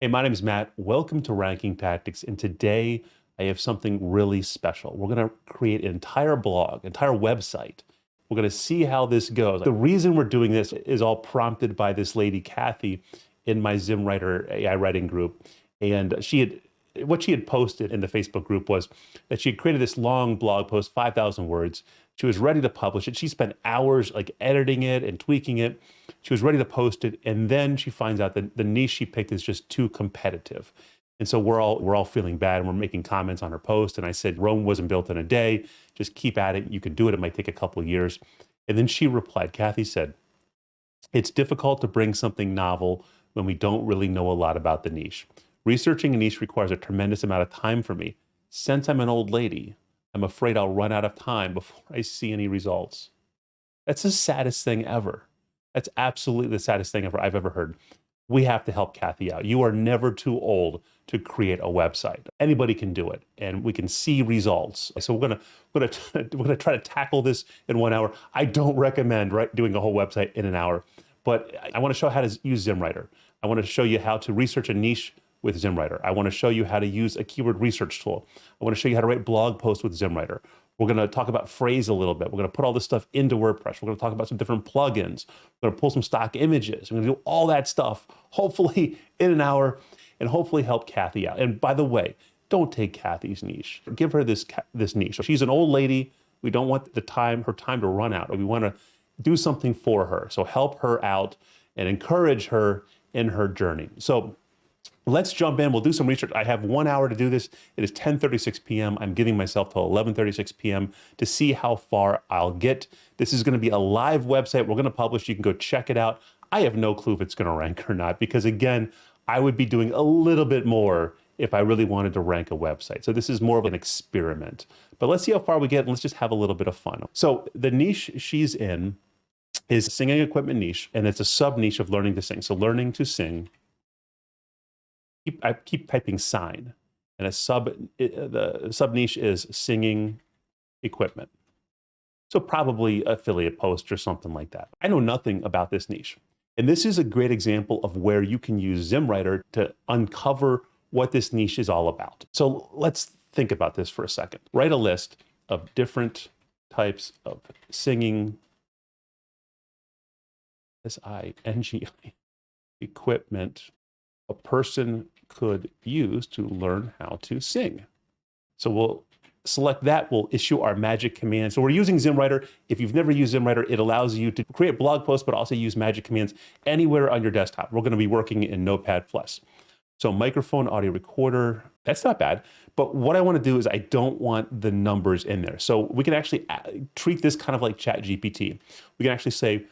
Hey, my name is Matt. Welcome to Ranking Tactics. And today I have something really special. We're going to create an entire blog, entire website. We're going to see how this goes. The reason we're doing this is all prompted by this lady, Kathy, in my ZimWriter AI writing group. And what she had posted in the Facebook group was that she had created this long blog post, 5,000 words. She was ready to publish it. She spent hours like editing it and tweaking it. She was ready to post it, and then she finds out that the niche she picked is just too competitive. And so we're all feeling bad, and we're making comments on her post. And I said, Rome wasn't built in a day. Just keep at it. You can do it. It might take a couple of years. And then she replied, Kathy said, it's difficult to bring something novel when we don't really know a lot about the niche. Researching a niche requires a tremendous amount of time for me. Since I'm an old lady, I'm afraid I'll run out of time before I see any results. That's the saddest thing ever. That's absolutely the saddest thing ever I've ever heard. We have to help Kathy out. You are never too old to create a website. Anybody can do it, and we can see results. So we're gonna try to tackle this in 1 hour. I don't recommend doing a whole website in an hour, but I want to show how to use ZimWriter. I want to show you how to research a niche with ZimWriter. I want to show you how to use a keyword research tool. I want to show you how to write blog posts with ZimWriter. We're going to talk about phrase a little bit. We're going to put all this stuff into WordPress. We're going to talk about some different plugins. We're going to pull some stock images. We're going to do all that stuff, hopefully in an hour, and hopefully help Kathy out. And by the way, don't take Kathy's niche. Give her this niche. She's an old lady. We don't want her time to run out. We want to do something for her. So help her out and encourage her in her journey. So let's jump in. We'll do some research. I have 1 hour to do this. It is 10:36 p.m. I'm giving myself till 11:36 p.m. to see how far I'll get. This is going to be a live website. We're going to publish. You can go check it out. I have no clue if it's going to rank or not because, again, I would be doing a little bit more if I really wanted to rank a website. So this is more of an experiment. But let's see how far we get, and let's just have a little bit of fun. So the niche she's in is singing equipment niche, and it's a sub-niche of learning to sing. So learning to sing. I keep typing sign, and the sub niche is singing equipment. So probably affiliate post or something like that. I know nothing about this niche. And this is a great example of where you can use ZimWriter to uncover what this niche is all about. So let's think about this for a second. Write a list of different types of singing, S-I-N-G-I, equipment a person could use to learn how to sing. So we'll select that. We'll issue our magic command. So we're using ZimWriter. If you've never used ZimWriter, it allows you to create blog posts, but also use magic commands anywhere on your desktop. We're going to be working in Notepad+. So microphone, audio recorder, that's not bad. But what I want to do is I don't want the numbers in there. So we can actually treat this kind of like ChatGPT. We can actually say,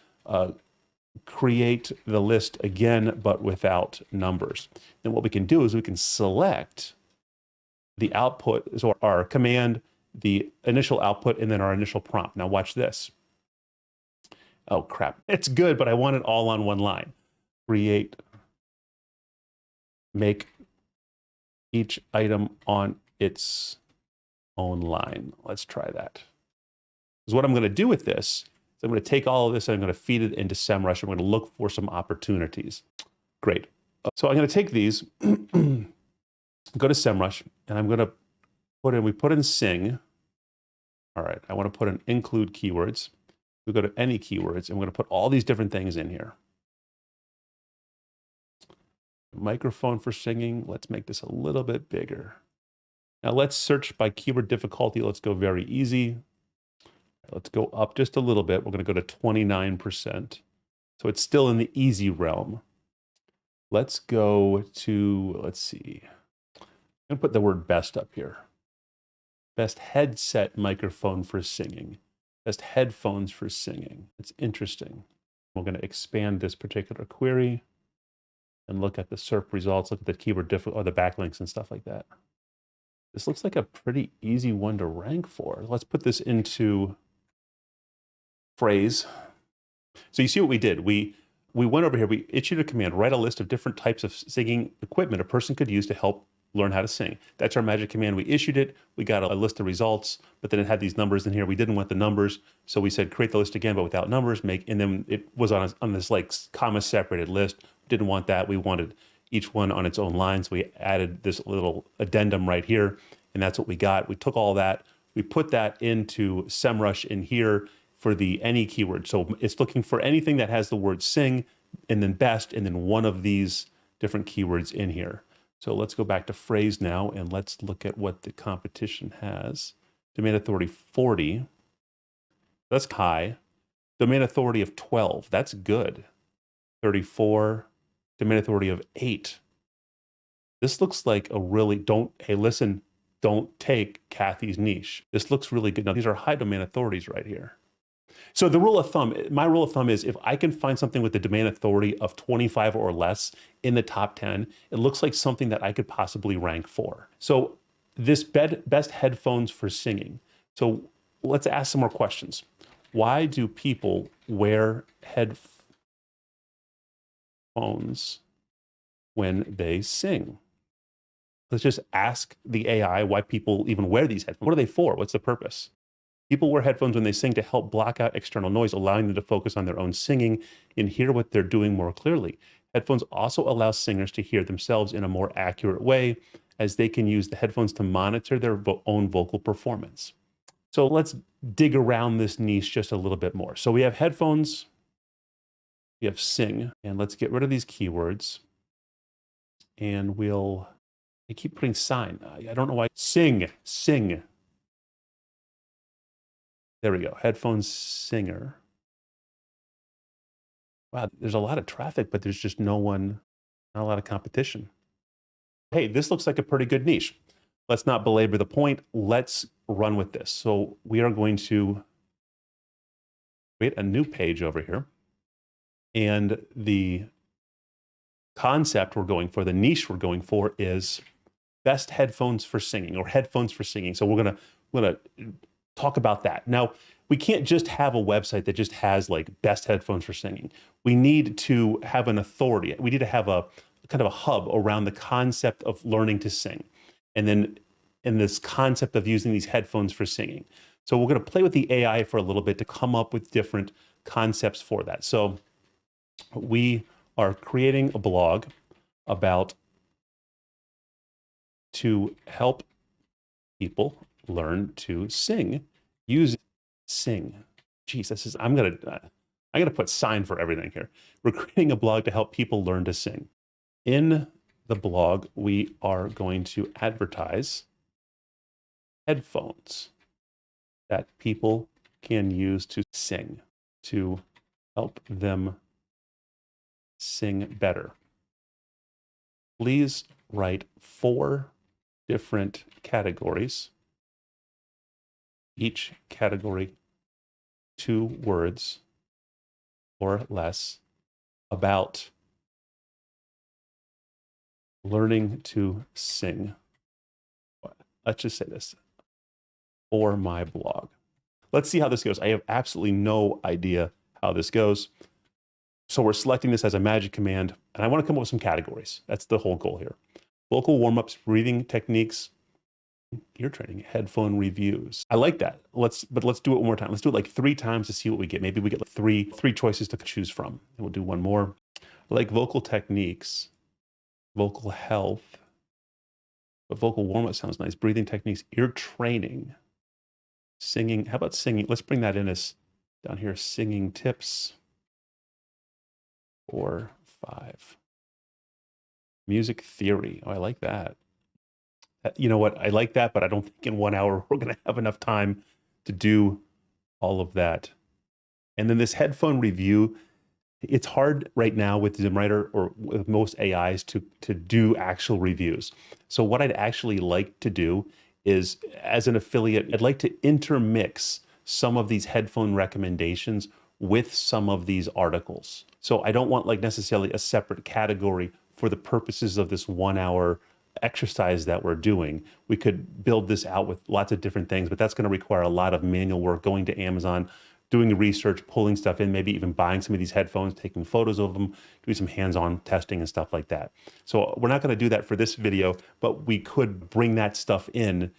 create the list again, but without numbers. Then what we can do is we can select the output, so our command, the initial output, and then our initial prompt. Now watch this. Oh crap, it's good, but I want it all on one line. Make each item on its own line. Let's try that. Because what I'm going to do with this, so I'm going to take all of this and I'm going to feed it into Semrush. I'm going to look for some opportunities. Great. So I'm going to take these, go to Semrush, and I'm going to we put in sing. All right, I want to put in include keywords. We go to any keywords, and we're going to put all these different things in here. Microphone for singing. Let's make this a little bit bigger. Now let's search by keyword difficulty. Let's go very easy. Let's go up just a little bit. We're going to go to 29%. So it's still in the easy realm. Let's go to, let's see. I'm going to put the word best up here. Best headset microphone for singing. Best headphones for singing. It's interesting. We're going to expand this particular query and look at the SERP results, look at the keyword or the backlinks and stuff like that. This looks like a pretty easy one to rank for. Let's put this into phrase. So you see what we did. We went over here, we issued a command, write a list of different types of singing equipment a person could use to help learn how to sing. That's our magic command. We issued it. We got a list of results, but then it had these numbers in here. We didn't want the numbers. So we said, create the list again, but without numbers, and then it was on this like comma separated list. Didn't want that. We wanted, each one on its own line. So we added this little addendum right here, and that's what we got. We took all that, we put that into Semrush in here for the any keyword. So it's looking for anything that has the word sing and then best, and then one of these different keywords in here. So let's go back to phrase now, and let's look at what the competition has. Domain authority 40, that's high. Domain authority of 12, that's good. 34, domain authority of 8. This looks like a really, hey, listen, don't take Kathy's niche. This looks really good. Now, these are high domain authorities right here. So the rule of thumb, my rule of thumb is if I can find something with the domain authority of 25 or less in the top 10, it looks like something that I could possibly rank for. So this best headphones for singing. So let's ask some more questions. Why do people wear headphones when they sing? Let's just ask the AI why people even wear these headphones. What are they for? What's the purpose? People wear headphones when they sing to help block out external noise, allowing them to focus on their own singing and hear what they're doing more clearly. Headphones also allow singers to hear themselves in a more accurate way, as they can use the headphones to monitor their own vocal performance. So let's dig around this niche just a little bit more. So we have headphones, we have sing, and let's get rid of these keywords. And I keep putting sign. I don't know why. Sing. There we go. Headphones singer. Wow, there's a lot of traffic, but there's just not a lot of competition. Hey, this looks like a pretty good niche. Let's not belabor the point. Let's run with this. So we are going to create a new page over here. And the concept we're going for, the niche we're going for, is best headphones for singing, or headphones for singing. So we're gonna talk about that. Now, we can't just have a website that just has like best headphones for singing. We need to have an authority. We need to have a kind of a hub around the concept of learning to sing. And then in this concept of using these headphones for singing. So we're going to play with the AI for a little bit to come up with different concepts for that. So we are creating a blog about to help people learn to sing using sing. Geez, I'm gonna put sign for everything here. We're creating a blog to help people learn to sing. In the blog, we are going to advertise headphones that people can use to sing, to help them sing better. Please write 4 different categories, each category 2 words or less, about learning to sing. Let's just say this, for my blog. Let's see how this goes. I have absolutely no idea how this goes. So we're selecting this as a magic command, and I want to come up with some categories. That's the whole goal here. Vocal warm-ups, breathing techniques, ear training, headphone reviews. I like that. Let's do it one more time. Let's do it like 3 times to see what we get. Maybe we get like three choices to choose from. And we'll do one more. I like vocal techniques, vocal health, but vocal warm-up sounds nice. Breathing techniques, ear training, singing. How about singing? Let's bring that in as down here, singing tips. 4, 5. Music theory. Oh, I like that. You know what? I like that, but I don't think in 1 hour we're going to have enough time to do all of that. And then this headphone review, it's hard right now with ZimWriter or with most AIs to do actual reviews. So what I'd actually like to do is, as an affiliate, I'd like to intermix some of these headphone recommendations with some of these articles. So I don't want like necessarily a separate category for the purposes of this 1 hour exercise that we're doing. We could build this out with lots of different things, but that's going to require a lot of manual work, going to Amazon, doing research, pulling stuff in, maybe even buying some of these headphones, taking photos of them, doing some hands-on testing and stuff like that. So we're not going to do that for this video, but we could bring that stuff in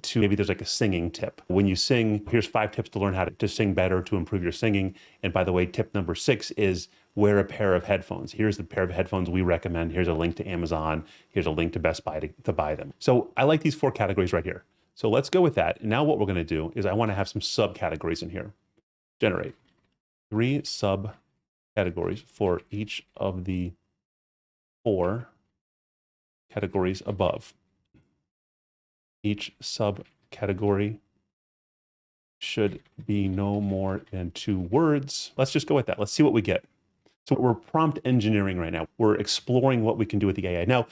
to maybe there's like a singing tip. When you sing, here's 5 tips to learn how to sing better, to improve your singing. And by the way, tip number 6 is wear a pair of headphones. Here's the pair of headphones we recommend. Here's a link to Amazon. Here's a link to Best Buy to buy them. So I like these 4 categories right here. So let's go with that. And now what we're going to do is I want to have some subcategories in here. Generate 3 subcategories for each of the 4 categories above. Each subcategory should be no more than 2 words. Let's just go with that. Let's see what we get. So we're prompt engineering right now. We're exploring what we can do with the AI. Now,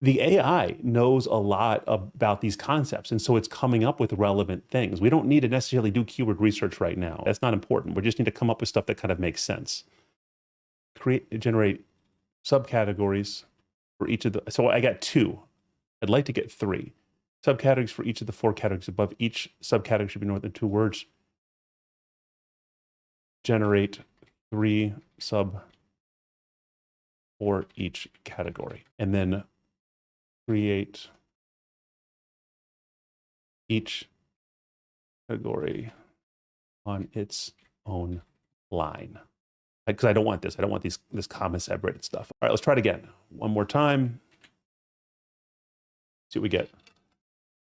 the AI knows a lot about these concepts, and so it's coming up with relevant things. We don't need to necessarily do keyword research right now. That's not important. We just need to come up with stuff that kind of makes sense. Generate subcategories for each of the, so I got 2. I'd like to get 3. Subcategories for each of the 4 categories above. Each subcategory should be more than 2 words. Generate 3 sub for each category. And then create each category on its own line. Because I don't want this. I don't want this comma separated stuff. All right, let's try it again. One more time. See what we get.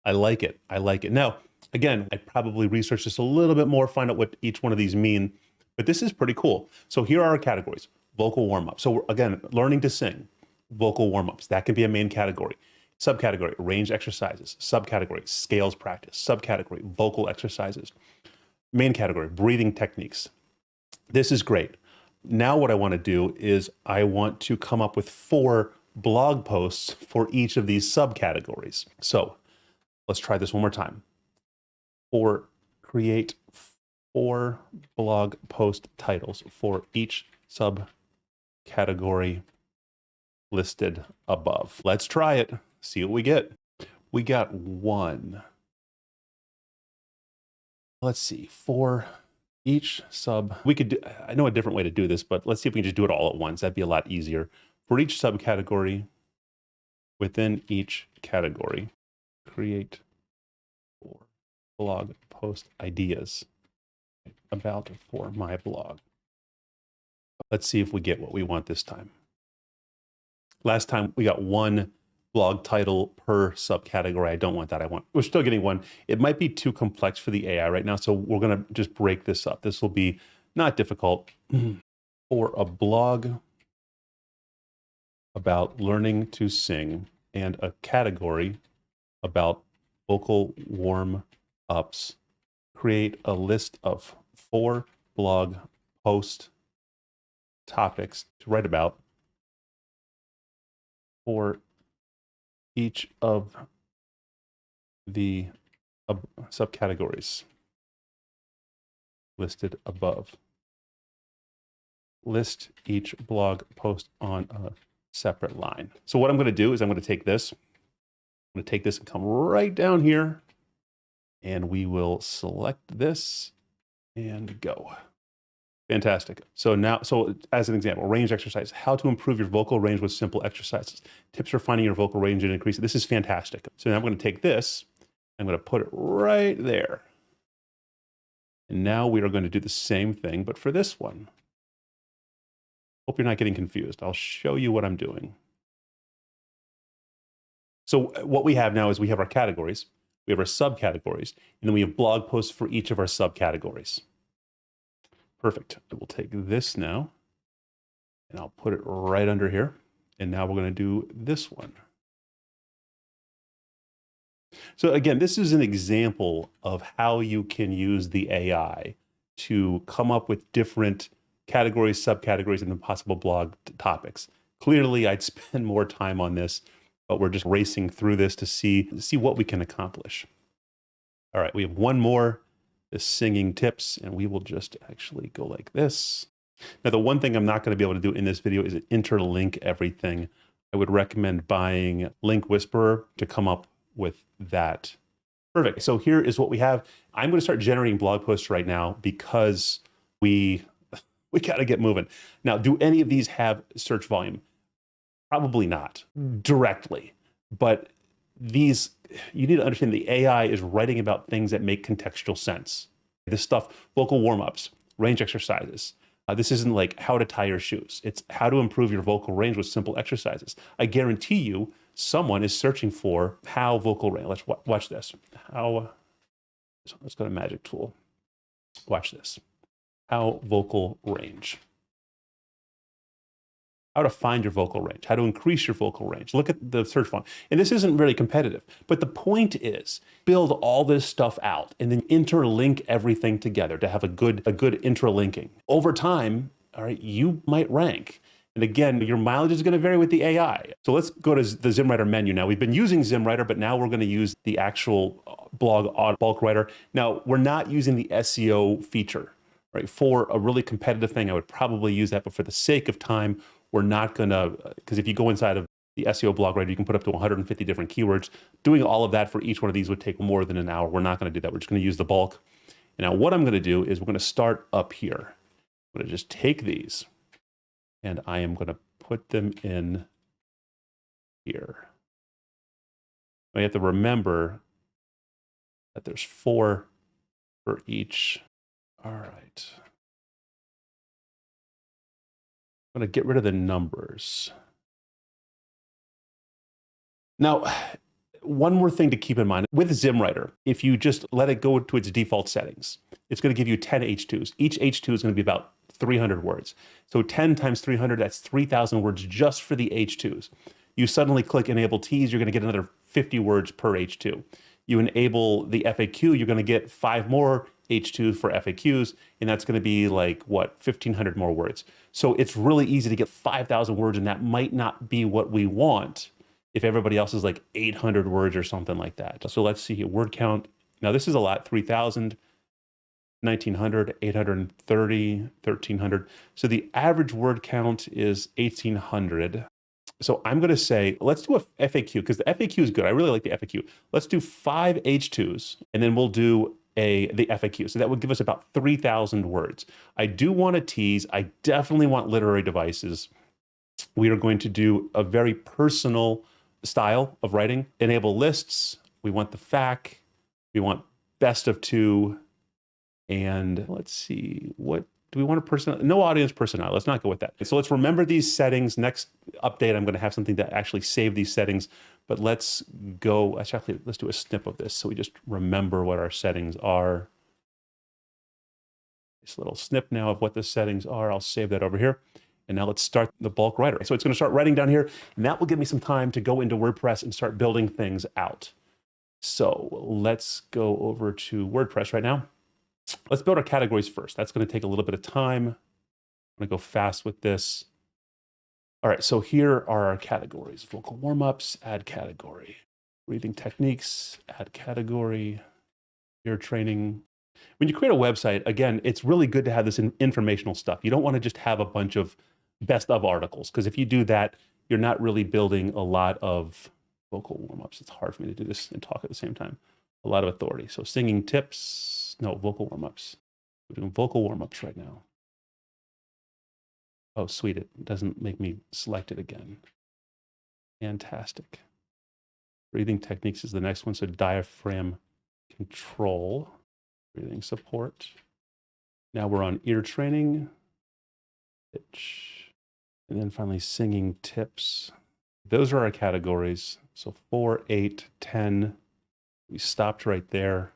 I like it. I like it. Now, again, I'd probably research this a little bit more, find out what each one of these mean, but this is pretty cool. So here are our categories. Vocal warm-up. So again, learning to sing, vocal warm-ups. That can be a main category. Subcategory, range exercises. Subcategory, scales practice. Subcategory, vocal exercises. Main category, breathing techniques. This is great. Now what I want to do is I want to come up with 4 blog posts for each of these subcategories. So let's try this one more time. Create 4 blog post titles for each subcategory listed above. Let's try it. See what we get. We got 1. Let's see, for each sub, we could do, I know a different way to do this, but let's see if we can just do it all at once. That'd be a lot easier. For each subcategory within each category, create 4 blog post ideas about for my blog. Let's see if we get what we want this time. Last time we got 1 blog title per subcategory. I don't want that. We're still getting 1. It might be too complex for the AI right now, so we're going to just break this up. This will be not difficult. For a blog about learning to sing and a category about vocal warm-ups, create a list of 4 blog post topics to write about for each of the subcategories listed above. List each blog post on a separate line. So what I'm going to do is I'm going to take this. I'm going to take this and come right down here, and we will select this and go. Fantastic. So now, as an example, range exercise, how to improve your vocal range with simple exercises, tips for finding your vocal range and increase it. This is fantastic. So now I'm going to take this, I'm going to put it right there. And now we are going to do the same thing, but for this one. Hope you're not getting confused. I'll show you what I'm doing. So what we have now is we have our categories, we have our subcategories, and then we have blog posts for each of our subcategories. Perfect. I will take this now, and I'll put it right under here. And now we're going to do this one. So again, this is an example of how you can use the AI to come up with different categories, subcategories, and then possible blog topics. Clearly, I'd spend more time on this, but we're just racing through this to see what we can accomplish. All right, we have one more. The singing tips, and we will just actually go like this. Now, the one thing I'm not going to be able to do in this video is interlink everything. I would recommend buying Link Whisperer to come up with that. Perfect. So here is what we have. I'm going to start generating blog posts right now because we got to get moving. Now, do any of these have search volume? Probably not directly, but these, you need to understand the AI is writing about things that make contextual sense. This stuff, vocal warm-ups, range exercises. This isn't like how to tie your shoes. It's how to improve your vocal range with simple exercises. I guarantee you someone is searching for how vocal range. Let's watch this. Let's go to Magic Tool. Watch this. How vocal range. How to find your vocal range, how to increase your vocal range. Look at the search font. And this isn't really competitive, but the point is build all this stuff out and then interlink everything together to have a good interlinking. Over time, all right, you might rank. And again, your mileage is going to vary with the AI. So let's go to the ZimWriter menu now. We've been using ZimWriter, but now we're going to use the actual blog bulk writer. Now, we're not using the SEO feature, right? For a really competitive thing, I would probably use that, but for the sake of time, we're not going to, because if you go inside of the SEO blog writer, you can put up to 150 different keywords. Doing all of that for each one of these would take more than an hour. We're not going to do that. We're just going to use the bulk. And now what I'm going to do is we're going to start up here. I'm going to just take these and I am going to put them in here. I have to remember that there's 4 for each. All right. I'm going to get rid of the numbers. Now, one more thing to keep in mind with ZimWriter, if you just let it go to its default settings, it's going to give you 10 H2s. Each H2 is going to be about 300 words. So 10 times 300, that's 3,000 words just for the H2s. You suddenly click Enable Ts, you're going to get another 50 words per H2. You enable the FAQ, you're going to get 5 more H2 for FAQs, and that's going to be like, what, 1,500 more words. So it's really easy to get 5,000 words, and that might not be what we want if everybody else is like 800 words or something like that. So let's see here, word count. Now this is a lot, 3,000, 1,900, 830, 1,300. So the average word count is 1,800. So I'm going to say, let's do a FAQ, because the FAQ is good. I really like the FAQ. Let's do 5 H2s, and then we'll do the FAQ. So that would give us about 3,000 words. I do want to tease. I definitely want literary devices. We are going to do a very personal style of writing. Enable lists. We want the FAQ. We want best of 2. And let's see, what do we want a person? No audience personality. Let's not go with that. So let's remember these settings. Next update, I'm going to have something to actually save these settings. But let's go, actually, let's do a snip of this so we just remember what our settings are. This little snip now of what the settings are. I'll save that over here. And now let's start the bulk writer. So it's going to start writing down here, and that will give me some time to go into WordPress and start building things out. So let's go over to WordPress right now. Let's build our categories first. That's going to take a little bit of time. I'm going to go fast with this. All right, so here are our categories. Vocal warm-ups, add category. Breathing techniques, add category. Ear training. When you create a website, again, it's really good to have this informational stuff. You don't want to just have a bunch of best of articles, because if you do that, you're not really building a lot of vocal warm-ups. It's hard for me to do this and talk at the same time. A lot of authority. So singing tips, no, vocal warm-ups. We're doing vocal warm-ups right now. Oh, sweet, it doesn't make me select it again. Fantastic. Breathing techniques is the next one. So diaphragm control, breathing support. Now we're on ear training, pitch, and then finally singing tips. Those are our categories. So 4, 8, 10. We stopped right there.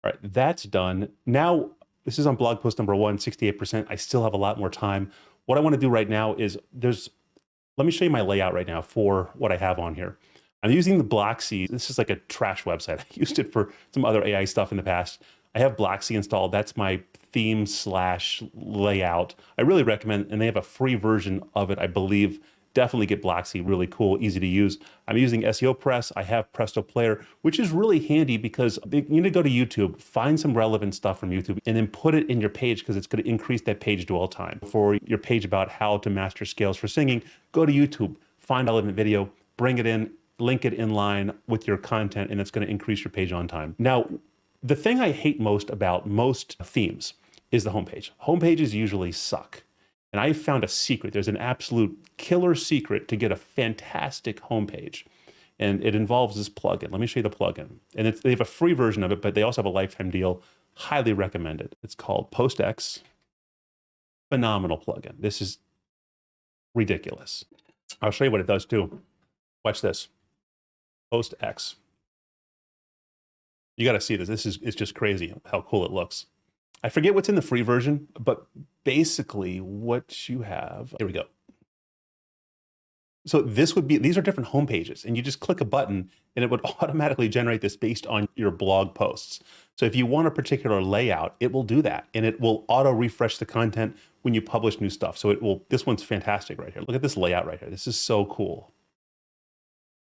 All right, that's done. Now, this is on blog post number 1, 68%. I still have a lot more time. What I want to do right now is let me show you my layout right now for what I have on here. I'm using the Blocksy. This is like a trash website. I used it for some other AI stuff in the past. I have Blocksy installed. That's my theme / layout. I really recommend, and they have a free version of it, I believe. Definitely get Blocksy, really cool, easy to use. I'm using SEO Press. I have Presto Player, which is really handy because you need to go to YouTube, find some relevant stuff from YouTube, and then put it in your page because it's going to increase that page dwell time. For your page about how to master scales for singing, go to YouTube, find a relevant video, bring it in, link it in line with your content, and it's going to increase your page on time. Now, the thing I hate most about most themes is the homepage. Homepages usually suck. And I found a secret. There's an absolute killer secret to get a fantastic homepage. And it involves this plugin. Let me show you the plugin. And they have a free version of it, but they also have a lifetime deal. Highly recommended. It's called PostX. Phenomenal plugin. This is ridiculous. I'll show you what it does too. Watch this. PostX. You got to see this. It's just crazy how cool it looks. I forget what's in the free version, but basically what you have, here we go. So these are different home pages, and you just click a button and it would automatically generate this based on your blog posts. So if you want a particular layout, it will do that, and it will auto refresh the content when you publish new stuff. So this one's fantastic right here. Look at this layout right here. This is so cool.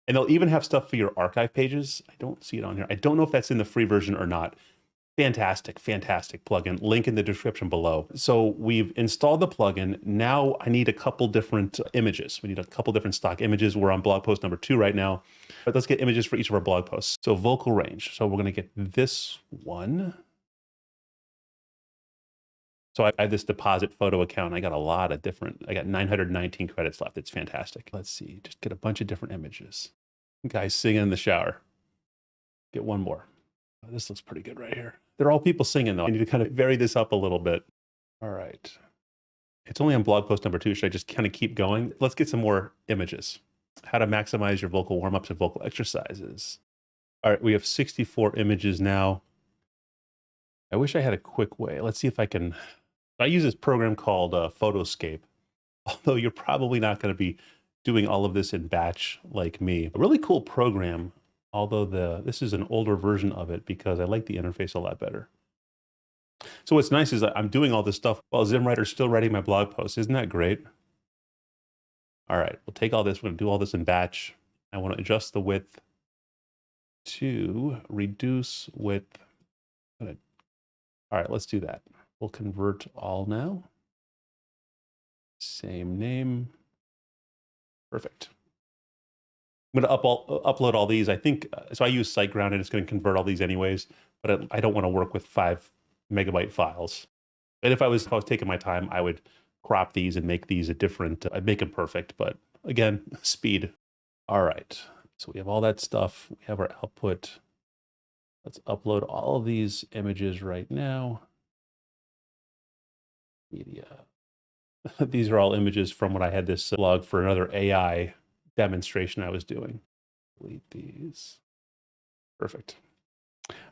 And they'll even have stuff for your archive pages. I don't see it on here. I don't know if that's in the free version or not. Fantastic, fantastic plugin. Link in the description below. So we've installed the plugin. Now I need a couple different images. We need a couple different stock images. We're on blog post number 2 right now. But let's get images for each of our blog posts. So vocal range. So we're going to get this one. So I have this deposit photo account. I got a lot of I got 919 credits left. It's fantastic. Let's see, just get a bunch of different images. Guys singing in the shower. Get one more. Oh, this looks pretty good right here. They're all people singing though. I need to kind of vary this up a little bit. All right. It's only on blog post number 2. Should I just kind of keep going? Let's get some more images. How to maximize your vocal warm-ups and vocal exercises. All right, we have 64 images now. I wish I had a quick way. Let's see if I can. I use this program called Photoscape, although you're probably not going to be doing all of this in batch like me. A really cool program, although this is an older version of it because I like the interface a lot better. So what's nice is that I'm doing all this stuff while ZimWriter's still writing my blog posts. Isn't that great? All right, we'll take all this. We're going to do all this in batch. I want to adjust the width to reduce width. All right, let's do that. We'll convert all now. Same name. Perfect. I'm going to upload all these. I think, so I use SiteGround and it's going to convert all these anyways, but I don't want to work with 5 megabyte files. And if I was taking my time, I would crop these and make these a different, I'd make them perfect, but again, speed. All right, so we have all that stuff. We have our output. Let's upload all of these images right now. Media. These are all images from when I had this blog for another AI demonstration I was doing. Delete these. Perfect.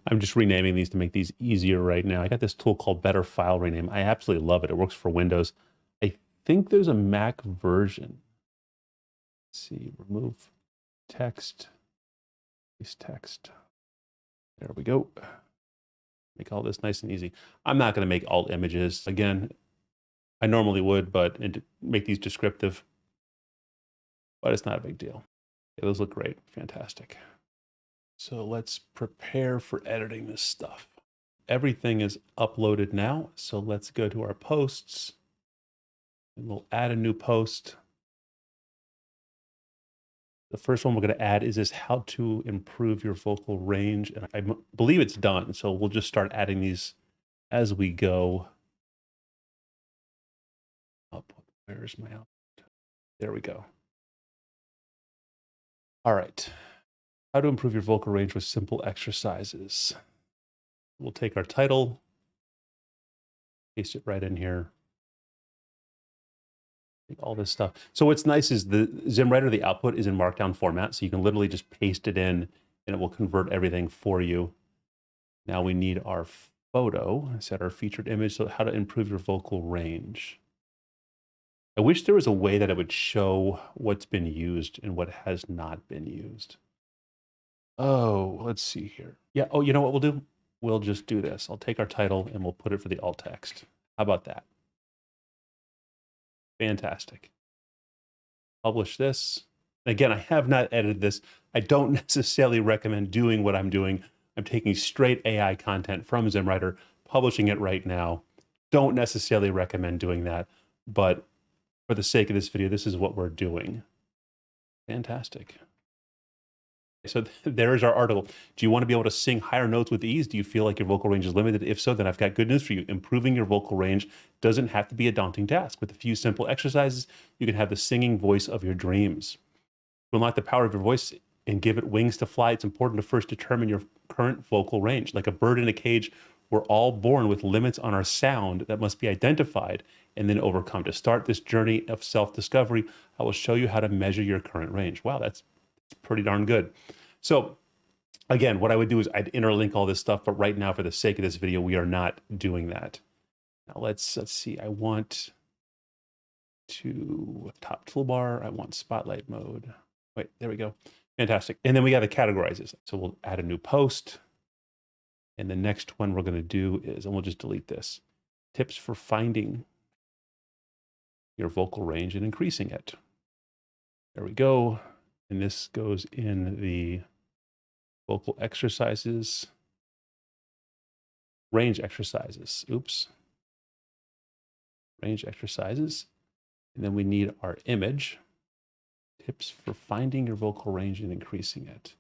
I'm just renaming these to make these easier right now. I got this tool called Better File Rename. I absolutely love it. It works for Windows. I think there's a Mac version. Let's see, remove text, paste text. There we go. Make all this nice and easy. I'm not going to make alt images. Again, I normally would, but make these descriptive. But it's not a big deal. Okay, those look great. Fantastic. So let's prepare for editing this stuff. Everything is uploaded now. So let's go to our posts and we'll add a new post. The first one we're going to add is this how to improve your vocal range. And I believe it's done. So we'll just start adding these as we go. Where's my output? There we go. All right. How to improve your vocal range with simple exercises. We'll take our title, paste it right in here. Take all this stuff. So what's nice is the ZimWriter, the output is in Markdown format. So you can literally just paste it in and it will convert everything for you. Now we need our photo, set our featured image. So how to improve your vocal range. I wish there was a way that it would show what's been used and what has not been used. Oh, let's see here. Yeah, oh, you know what we'll do? We'll just do this. I'll take our title and we'll put it for the alt text. How about that? Fantastic. Publish this. Again, I have not edited this. I don't necessarily recommend doing what I'm doing. I'm taking straight AI content from ZimWriter, publishing it right now. Don't necessarily recommend doing that, but for the sake of this video, this is what we're doing. Fantastic. So there's our article. Do you want to be able to sing higher notes with ease? Do you feel like your vocal range is limited? If so, then I've got good news for you. Improving your vocal range doesn't have to be a daunting task. With a few simple exercises, you can have the singing voice of your dreams. To unlock the power of your voice, and give it wings to fly, it's important to first determine your current vocal range. Like a bird in a cage, we're all born with limits on our sound that must be identified and then overcome. To start this journey of self-discovery, I will show you how to measure your current range. Wow, that's pretty darn good. So again, what I would do is I'd interlink all this stuff, but right now, for the sake of this video, we are not doing that. Now let's see, I want to top toolbar, I want spotlight mode. Wait, there we go. Fantastic. And then we got to categorize this. So we'll add a new post. And the next one we're going to do is, and we'll just delete this, tips for finding your vocal range and increasing it. There we go. And this goes in the vocal exercises, range exercises. Oops. Range exercises. And then we need our image, tips for finding your vocal range and increasing it.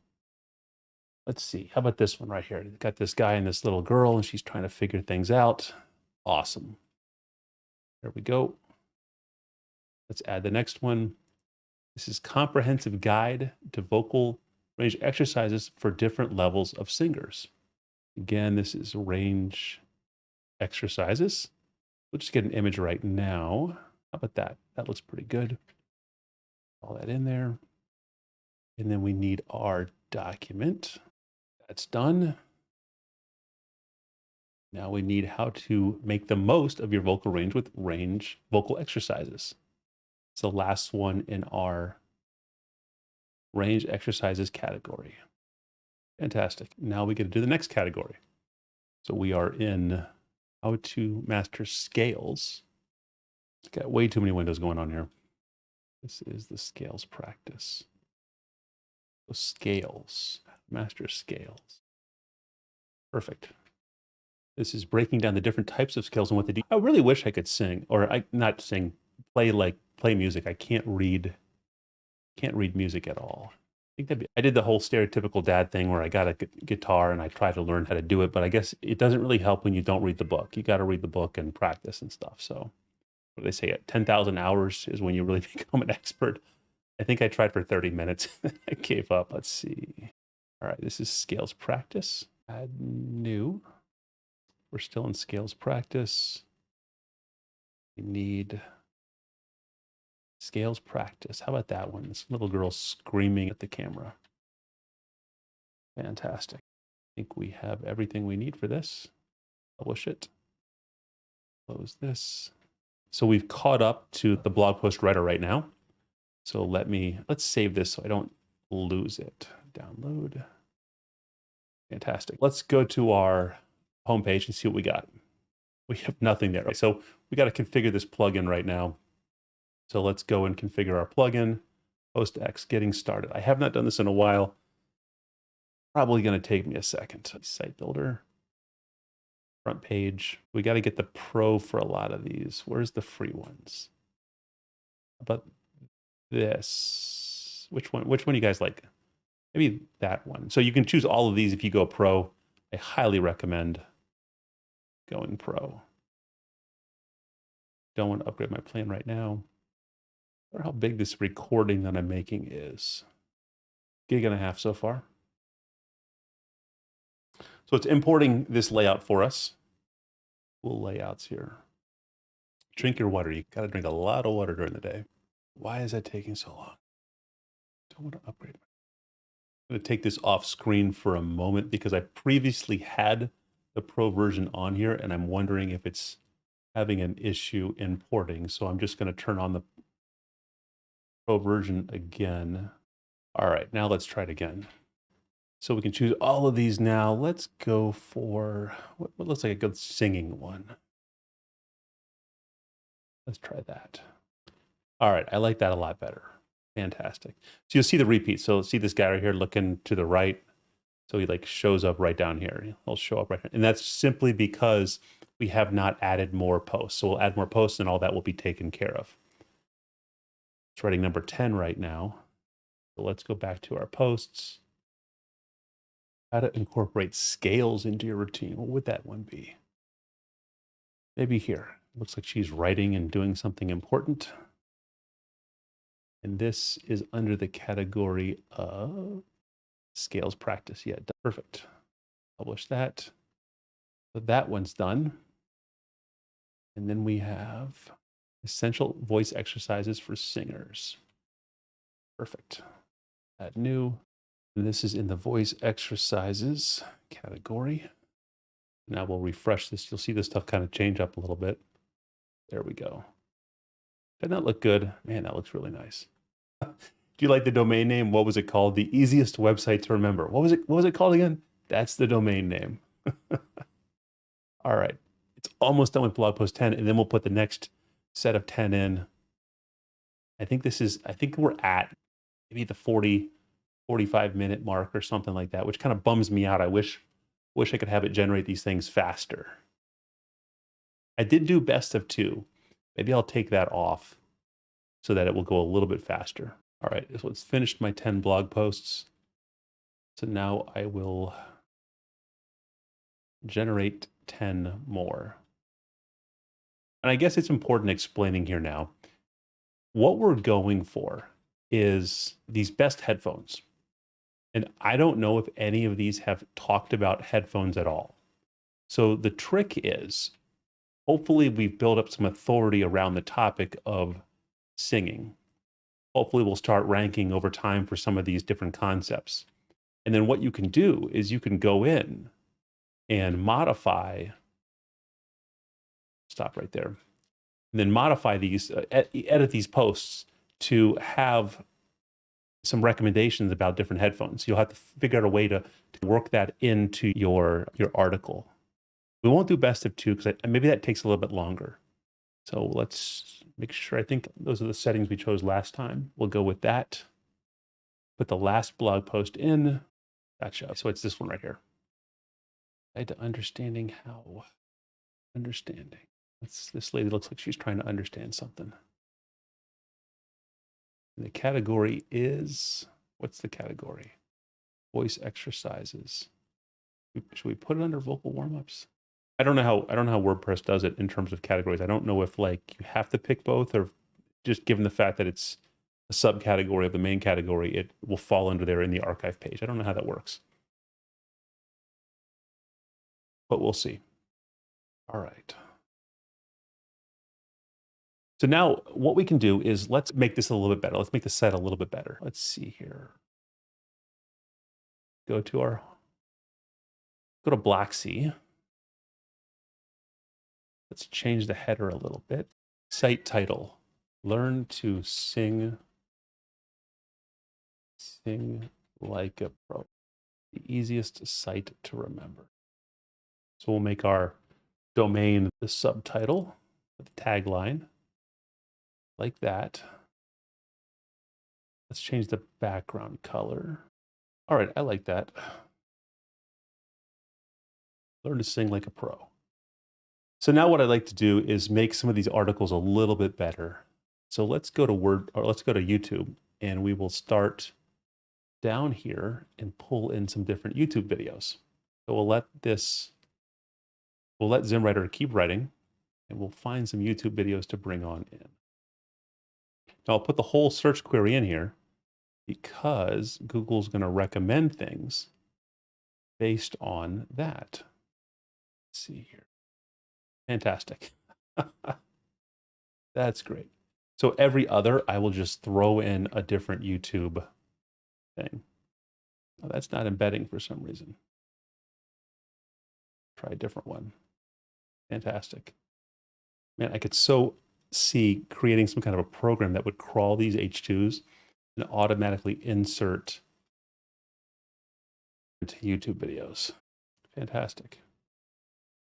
Let's see, how about this one right here? Got this guy and this little girl, and she's trying to figure things out. Awesome. There we go. Let's add the next one. This is comprehensive guide to vocal range exercises for different levels of singers. Again, this is range exercises. We'll just get an image right now. How about that? That looks pretty good. All that in there. And then we need our document. That's done. Now we need how to make the most of your vocal range with range vocal exercises. It's the last one in our range exercises category. Fantastic. Now we get to do the next category. So we are in how to master scales. Got way too many windows going on here. This is the scales practice. So scales, master scales. Perfect. This is breaking down the different types of scales and what they do. I really wish I could sing, or not sing, play music. I can't read music at all. I think I did the whole stereotypical dad thing where I got a guitar and I tried to learn how to do it, but I guess it doesn't really help when you don't read the book. You got to read the book and practice and stuff. So what do they say? At 10,000 hours is when you really become an expert. I think I tried for 30 minutes. I gave up. Let's see. All right, this is scales practice. Add new. We're still in scales practice. We need scales practice. How about that one? This little girl screaming at the camera. Fantastic. I think we have everything we need for this. Publish it. Close this. So we've caught up to the blog post writer right now. So let's save this so I don't lose it. Download. Fantastic. Let's go to our homepage and see what we got. We have nothing there. Right? So we got to configure this plugin right now. So let's go and configure our plugin. PostX, getting started. I have not done this in a while. Probably going to take me a second. Site builder, front page. We got to get the pro for a lot of these. Where's the free ones? How about this? Which one do you guys like? Maybe that one. So you can choose all of these if you go pro. I highly recommend going pro. Don't want to upgrade my plan right now. I wonder how big this recording that I'm making is. 1.5 GB so far. So it's importing this layout for us. Cool layouts here. Drink your water. You got to drink a lot of water during the day. Why is that taking so long? Don't want to upgrade. I'm going to take this off screen for a moment because I previously had the pro version on here and I'm wondering if it's having an issue importing. So I'm just going to turn on the pro version again. All right, now let's try it again. So we can choose all of these now. Let's go for what looks like a good singing one. Let's try that. All right, I like that a lot better. Fantastic. So you'll see the repeat. So see this guy right here looking to the right. So he like shows up right down here. He'll show up right here. And that's simply because we have not added more posts. So we'll add more posts and all that will be taken care of. It's writing number 10 right now. So let's go back to our posts. How to incorporate scales into your routine. What would that one be? Maybe here. Looks like she's writing and doing something important. And this is under the category of scales practice. Yeah, perfect. Publish that. So that one's done. And then we have essential voice exercises for singers. Perfect. Add new. And this is in the voice exercises category. Now we'll refresh this. You'll see this stuff kind of change up a little bit. There we go. Doesn't that look good? Man, that looks really nice. Do you like the domain name? What was it called? The easiest website to remember. What was it called again? That's the domain name. All right. It's almost done with blog post 10, and then we'll put the next set of 10 in. I think we're at maybe the 45-minute mark or something like that, which kind of bums me out. I wish I could have it generate these things faster. I did do best of 2. Maybe I'll take that off so that it will go a little bit faster. All right, so it's finished my 10 blog posts. So now I will generate 10 more. And I guess it's important explaining here now. What we're going for is these best headphones. And I don't know if any of these have talked about headphones at all. So the trick is, hopefully we've built up some authority around the topic of singing. Hopefully we'll start ranking over time for some of these different concepts. And then what you can do is you can go in and modify, stop right there, and then modify these, edit these posts to have some recommendations about different headphones. You'll have to figure out a way to work that into your article. We won't do best of 2 because maybe that takes a little bit longer. So let's make sure, I think those are the settings we chose last time. We'll go with that. Put the last blog post in. Gotcha. So it's this one right here. Guide to understanding how. Understanding. This lady looks like she's trying to understand something. And the category is, what's the category? Voice exercises. Should we put it under vocal warm-ups? I don't know how WordPress does it in terms of categories. I don't know if like you have to pick both, or just given the fact that it's a subcategory of the main category, it will fall under there in the archive page. I don't know how that works, but we'll see. All right. So now what we can do is let's make this a little bit better. Let's make the set a little bit better. Let's see here. Go to Black Sea. Let's change the header a little bit. Site title, learn to sing like a pro. The easiest site to remember. So we'll make our domain the subtitle, the tagline, like that. Let's change the background color. All right, I like that. Learn to sing like a pro. So now what I'd like to do is make some of these articles a little bit better. So let's go to YouTube, and we will start down here and pull in some different YouTube videos. So we'll let ZimWriter keep writing, and we'll find some YouTube videos to bring on in. Now I'll put the whole search query in here because Google's going to recommend things based on that. Let's see here. Fantastic. That's great. So every other, I will just throw in a different YouTube thing. Oh, that's not embedding for some reason. Try a different one. Fantastic. Man, I could so see creating some kind of a program that would crawl these H2s and automatically insert into YouTube videos. Fantastic.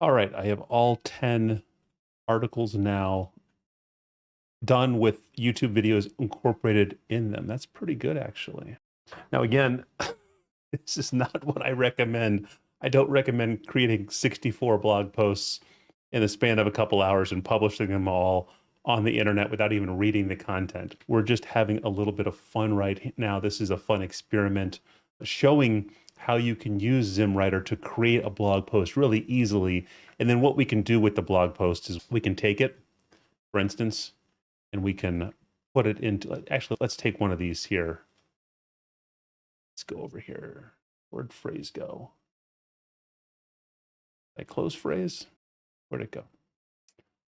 All right, I have all 10 articles now done with YouTube videos incorporated in them. That's pretty good, actually. Now, again, this is not what I recommend. I don't recommend creating 64 blog posts in the span of a couple hours and publishing them all on the internet without even reading the content. We're just having a little bit of fun right now. This is a fun experiment showing how you can use ZimWriter to create a blog post really easily. And then what we can do with the blog post is we can take it, for instance, and we can put it into, actually, let's take one of these here. Let's go over here. Where'd phrase go? Did I close phrase? Where'd it go?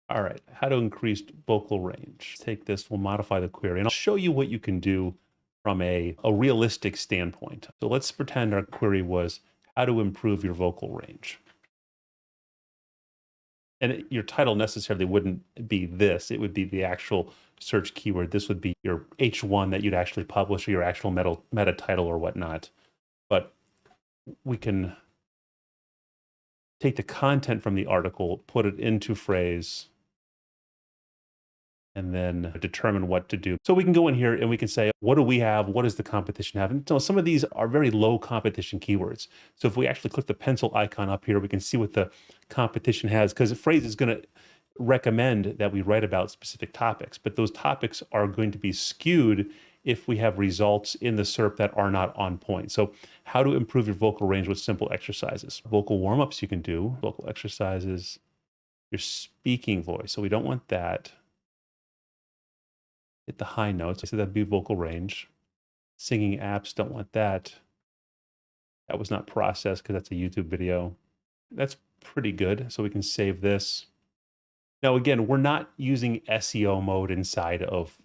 All right, how to increase vocal range. Take this, we'll modify the query, and I'll show you what you can do from a realistic standpoint. So let's pretend our query was how to improve your vocal range. And your title necessarily wouldn't be this, it would be the actual search keyword. This would be your H1 that you'd actually publish, or your actual meta title or whatnot. But we can take the content from the article, put it into phrase, and then determine what to do. So we can go in here and we can say, what do we have? What does the competition have? And so some of these are very low competition keywords. So if we actually click the pencil icon up here, we can see what the competition has, because a phrase is going to recommend that we write about specific topics, but those topics are going to be skewed if we have results in the SERP that are not on point. So how to improve your vocal range with simple exercises. Vocal warm-ups you can do, vocal exercises, your speaking voice. So we don't want that. Hit the high notes. So that'd be vocal range. Singing apps, don't want that. That was not processed because that's a YouTube video. That's pretty good. So we can save this. Now, again, we're not using SEO mode inside of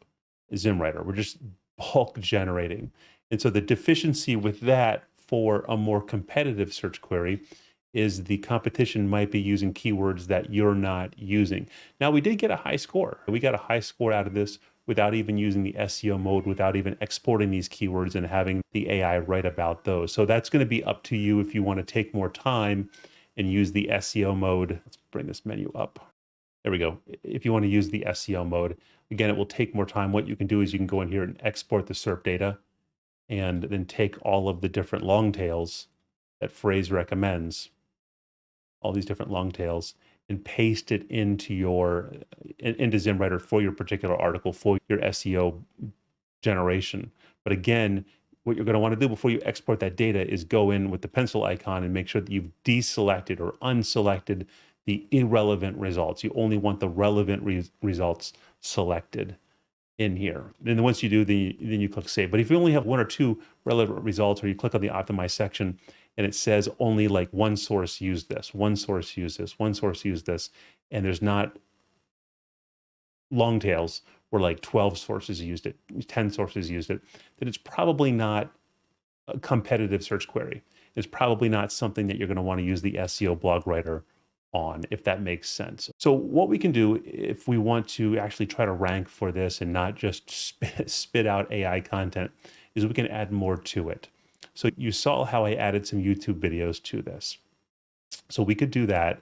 ZimWriter. We're just bulk generating. And so the deficiency with that for a more competitive search query is the competition might be using keywords that you're not using. Now, we did get a high score. We got a high score out of this without even using the SEO mode, without even exporting these keywords and having the AI write about those. So that's going to be up to you if you want to take more time and use the SEO mode. Let's bring this menu up. There we go. If you want to use the SEO mode, again, it will take more time. What you can do is you can go in here and export the SERP data and then take all of the different long tails that phrase recommends, all these different long tails, and paste it into ZimWriter for your particular article, for your SEO generation. But again, what you're going to want to do before you export that data is go in with the pencil icon and make sure that you've deselected or unselected the irrelevant results. You only want the relevant results selected in here. And then once you do, then you click save. But if you only have one or two relevant results, or you click on the optimize section and it says only like one source used this, one source used this, one source used this, and there's not long tails where like 12 sources used it, 10 sources used it, then it's probably not a competitive search query. It's probably not something that you're going to want to use the SEO blog writer on, if that makes sense. So what we can do if we want to actually try to rank for this and not just spit out AI content is we can add more to it. So you saw how I added some YouTube videos to this. So we could do that.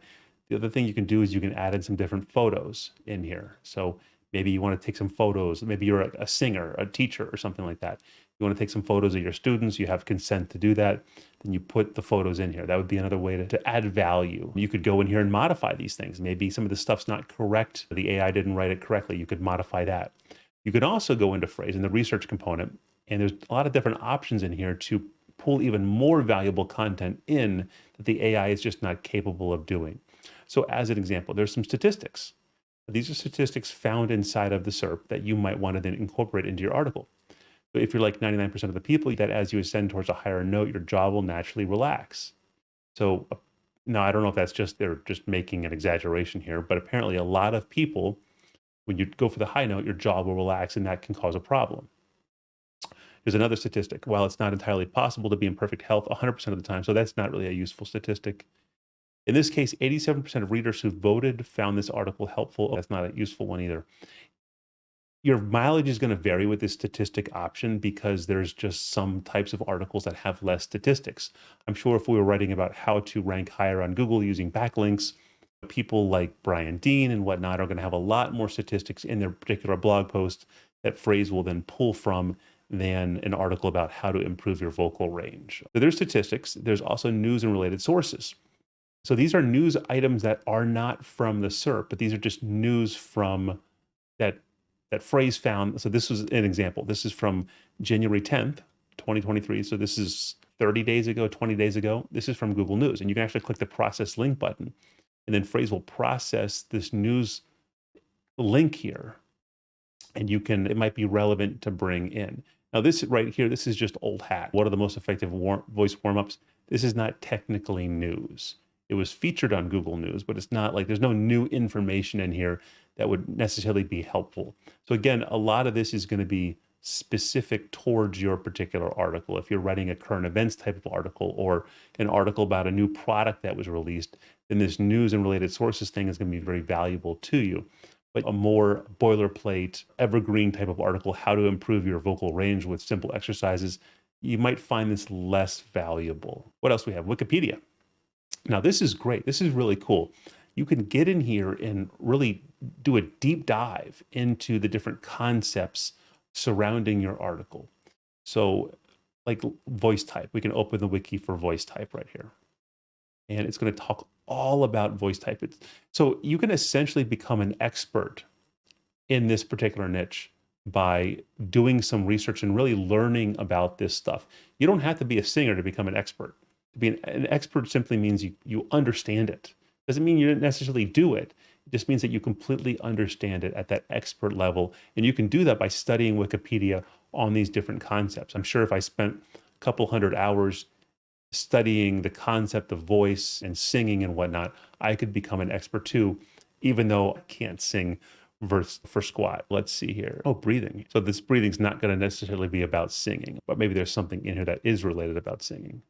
The other thing you can do is you can add in some different photos in here. So maybe you want to take some photos. Maybe you're a singer, a teacher, or something like that. You want to take some photos of your students. You have consent to do that. Then you put the photos in here. That would be another way to add value. You could go in here and modify these things. Maybe some of the stuff's not correct. The AI didn't write it correctly. You could modify that. You could also go into phrase in the research component, and there's a lot of different options in here to pull even more valuable content in that the AI is just not capable of doing. So as an example, there's some statistics. These are statistics found inside of the SERP that you might want to then incorporate into your article. But if you're like 99% of the people, that as you ascend towards a higher note, your jaw will naturally relax. So now I don't know if that's just, they're just making an exaggeration here, but apparently a lot of people, when you go for the high note, your jaw will relax, and that can cause a problem. There's another statistic. While it's not entirely possible to be in perfect health 100% of the time, so that's not really a useful statistic. In this case, 87% of readers who voted found this article helpful. That's not a useful one either. Your mileage is going to vary with this statistic option because there's just some types of articles that have less statistics. I'm sure if we were writing about how to rank higher on Google using backlinks, people like Brian Dean and whatnot are going to have a lot more statistics in their particular blog post that phrase will then pull from than an article about how to improve your vocal range. So there's statistics. There's also news and related sources. So these are news items that are not from the SERP, but these are just news from that phrase found. So this was an example. This is from January 10th, 2023. So this is 30 days ago, 20 days ago. This is from Google News. And you can actually click the process link button, and then phrase will process this news link here. And it might be relevant to bring in. Now this right here, this is just old hat. What are the most effective voice warm-ups? This is not technically news. It was featured on Google News, but it's not like there's no new information in here that would necessarily be helpful. So again, a lot of this is going to be specific towards your particular article. If you're writing a current events type of article or an article about a new product that was released, then this news and related sources thing is going to be very valuable to you. But a more boilerplate, evergreen type of article, how to improve your vocal range with simple exercises, you might find this less valuable. What else we have? Wikipedia. Now, this is great. This is really cool. You can get in here and really do a deep dive into the different concepts surrounding your article. So, like voice type, we can open the wiki for voice type right here. And it's going to talk all about voice type. So, you can essentially become an expert in this particular niche by doing some research and really learning about this stuff. You don't have to be a singer to become an expert. To be an expert simply means you understand it. Doesn't mean you didn't necessarily do it. It just means that you completely understand it at that expert level. And you can do that by studying Wikipedia on these different concepts. I'm sure if I spent a couple hundred hours studying the concept of voice and singing and whatnot, I could become an expert too, even though I can't sing verse for squat. Let's see here. Oh, breathing. So this breathing's not going to necessarily be about singing, but maybe there's something in here that is related about singing.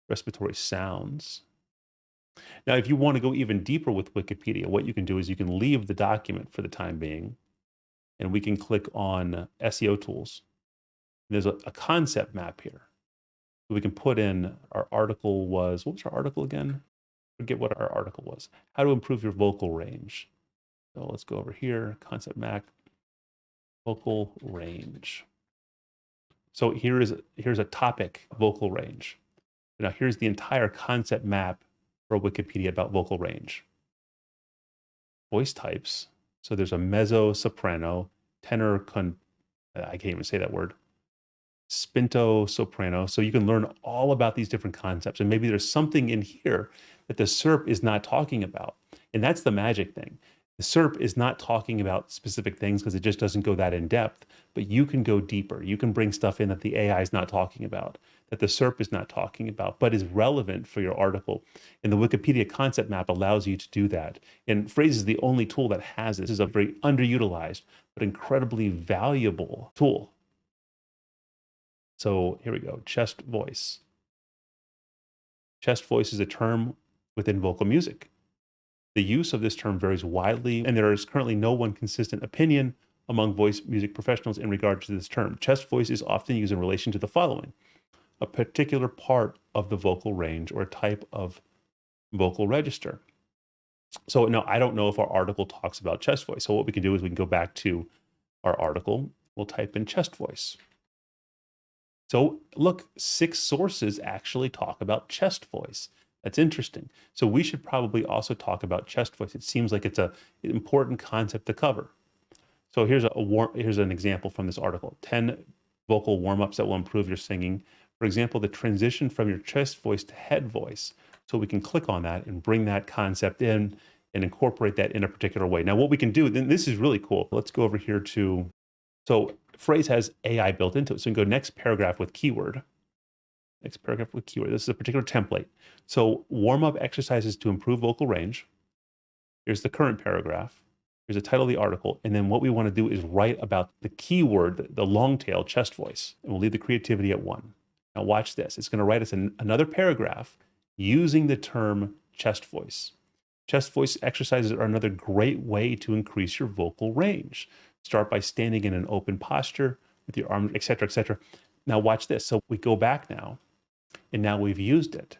Respiratory sounds. Now, if you want to go even deeper with Wikipedia, what you can do is you can leave the document for the time being, and we can click on SEO tools. There's a concept map here. We can put in our article was, what was our article again? Forget what our article was. How to improve your vocal range. So let's go over here, concept map, vocal range. So here's a topic, vocal range. Now here's the entire concept map for Wikipedia about vocal range. Voice types. So there's a mezzo, soprano, tenor, I can't even say that word. Spinto, soprano. So you can learn all about these different concepts. And maybe there's something in here that the SERP is not talking about. And that's the magic thing. The SERP is not talking about specific things because it just doesn't go that in depth, but you can go deeper. You can bring stuff in that the AI is not talking about, that the SERP is not talking about, but is relevant for your article. And the Wikipedia concept map allows you to do that. And Phrase is the only tool that has this. This is a very underutilized, but incredibly valuable tool. So here we go, chest voice. Chest voice is a term within vocal music. The use of this term varies widely, and there is currently no one consistent opinion among voice music professionals in regard to this term. Chest voice is often used in relation to the following: a particular part of the vocal range or a type of vocal register. So no, I don't know if our article talks about chest voice. So what we can do is we can go back to our article. We'll type in chest voice. So look, 6 sources actually talk about chest voice. That's interesting. So we should probably also talk about chest voice. It seems like it's an important concept to cover. So here's an example from this article: 10 vocal warm-ups that will improve your singing. For example, the transition from your chest voice to head voice. So we can click on that and bring that concept in and incorporate that in a particular way. Now, what we can do, then this is really cool. Let's go over here to, so Phrase has AI built into it. So we can go next paragraph with keyword. Next paragraph with keyword. This is a particular template. So warm-up exercises to improve vocal range. Here's the current paragraph. Here's the title of the article. And then what we want to do is write about the keyword, the long tail chest voice. And we'll leave the creativity at 1. Now watch this. It's going to write us another paragraph using the term chest voice. Chest voice exercises are another great way to increase your vocal range. Start by standing in an open posture with your arms, etc., etc. Now watch this. So we go back now, and now we've used it.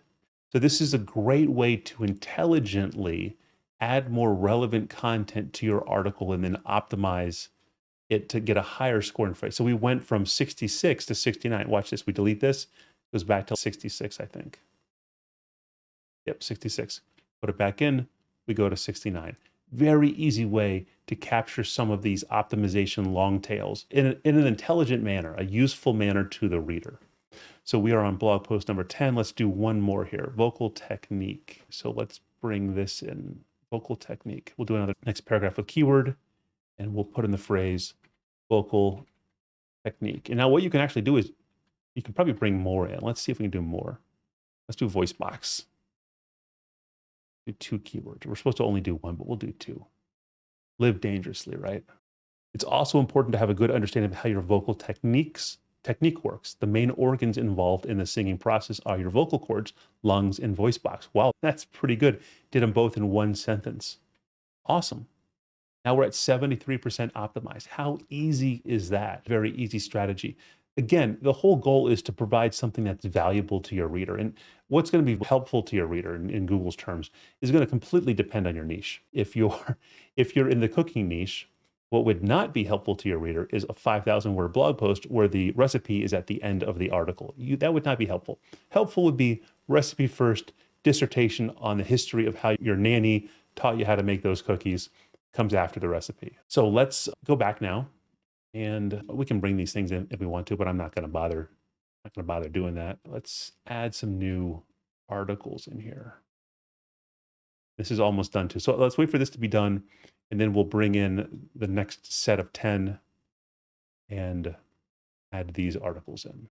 So this is a great way to intelligently add more relevant content to your article and then optimize it to get a higher score in Phrase. So we went from 66 to 69. Watch this. We delete this. It goes back to 66, I think. Yep, 66. Put it back in. We go to 69. Very easy way to capture some of these optimization long tails in an intelligent manner, a useful manner to the reader. So we are on blog post number 10. Let's do one more here. Vocal technique. So let's bring this in. Vocal technique. We'll do another next paragraph with keyword, and we'll put in the phrase vocal technique. And now what you can actually do is you can probably bring more in. Let's see if we can do more. Let's do voice box. Do 2 keywords. We're supposed to only do 1, but we'll do 2. Live dangerously, right? It's also important to have a good understanding of how your vocal technique works. The main organs involved in the singing process are your vocal cords, lungs, and voice box. Wow, that's pretty good. Did them both in one sentence. Awesome. Now we're at 73% optimized. How easy is that? Very easy strategy. Again, the whole goal is to provide something that's valuable to your reader. And what's going to be helpful to your reader in Google's terms is going to completely depend on your niche. If you're in the cooking niche, what would not be helpful to your reader is a 5,000 word blog post where the recipe is at the end of the article. That would not be helpful. Helpful would be recipe first, dissertation on the history of how your nanny taught you how to make those cookies comes after the recipe. So let's go back now, and we can bring these things in if we want to, but I'm not going to bother. Not going to bother doing that. Let's add some new articles in here. This is almost done too. So let's wait for this to be done, and then we'll bring in the next set of 10 and add these articles in.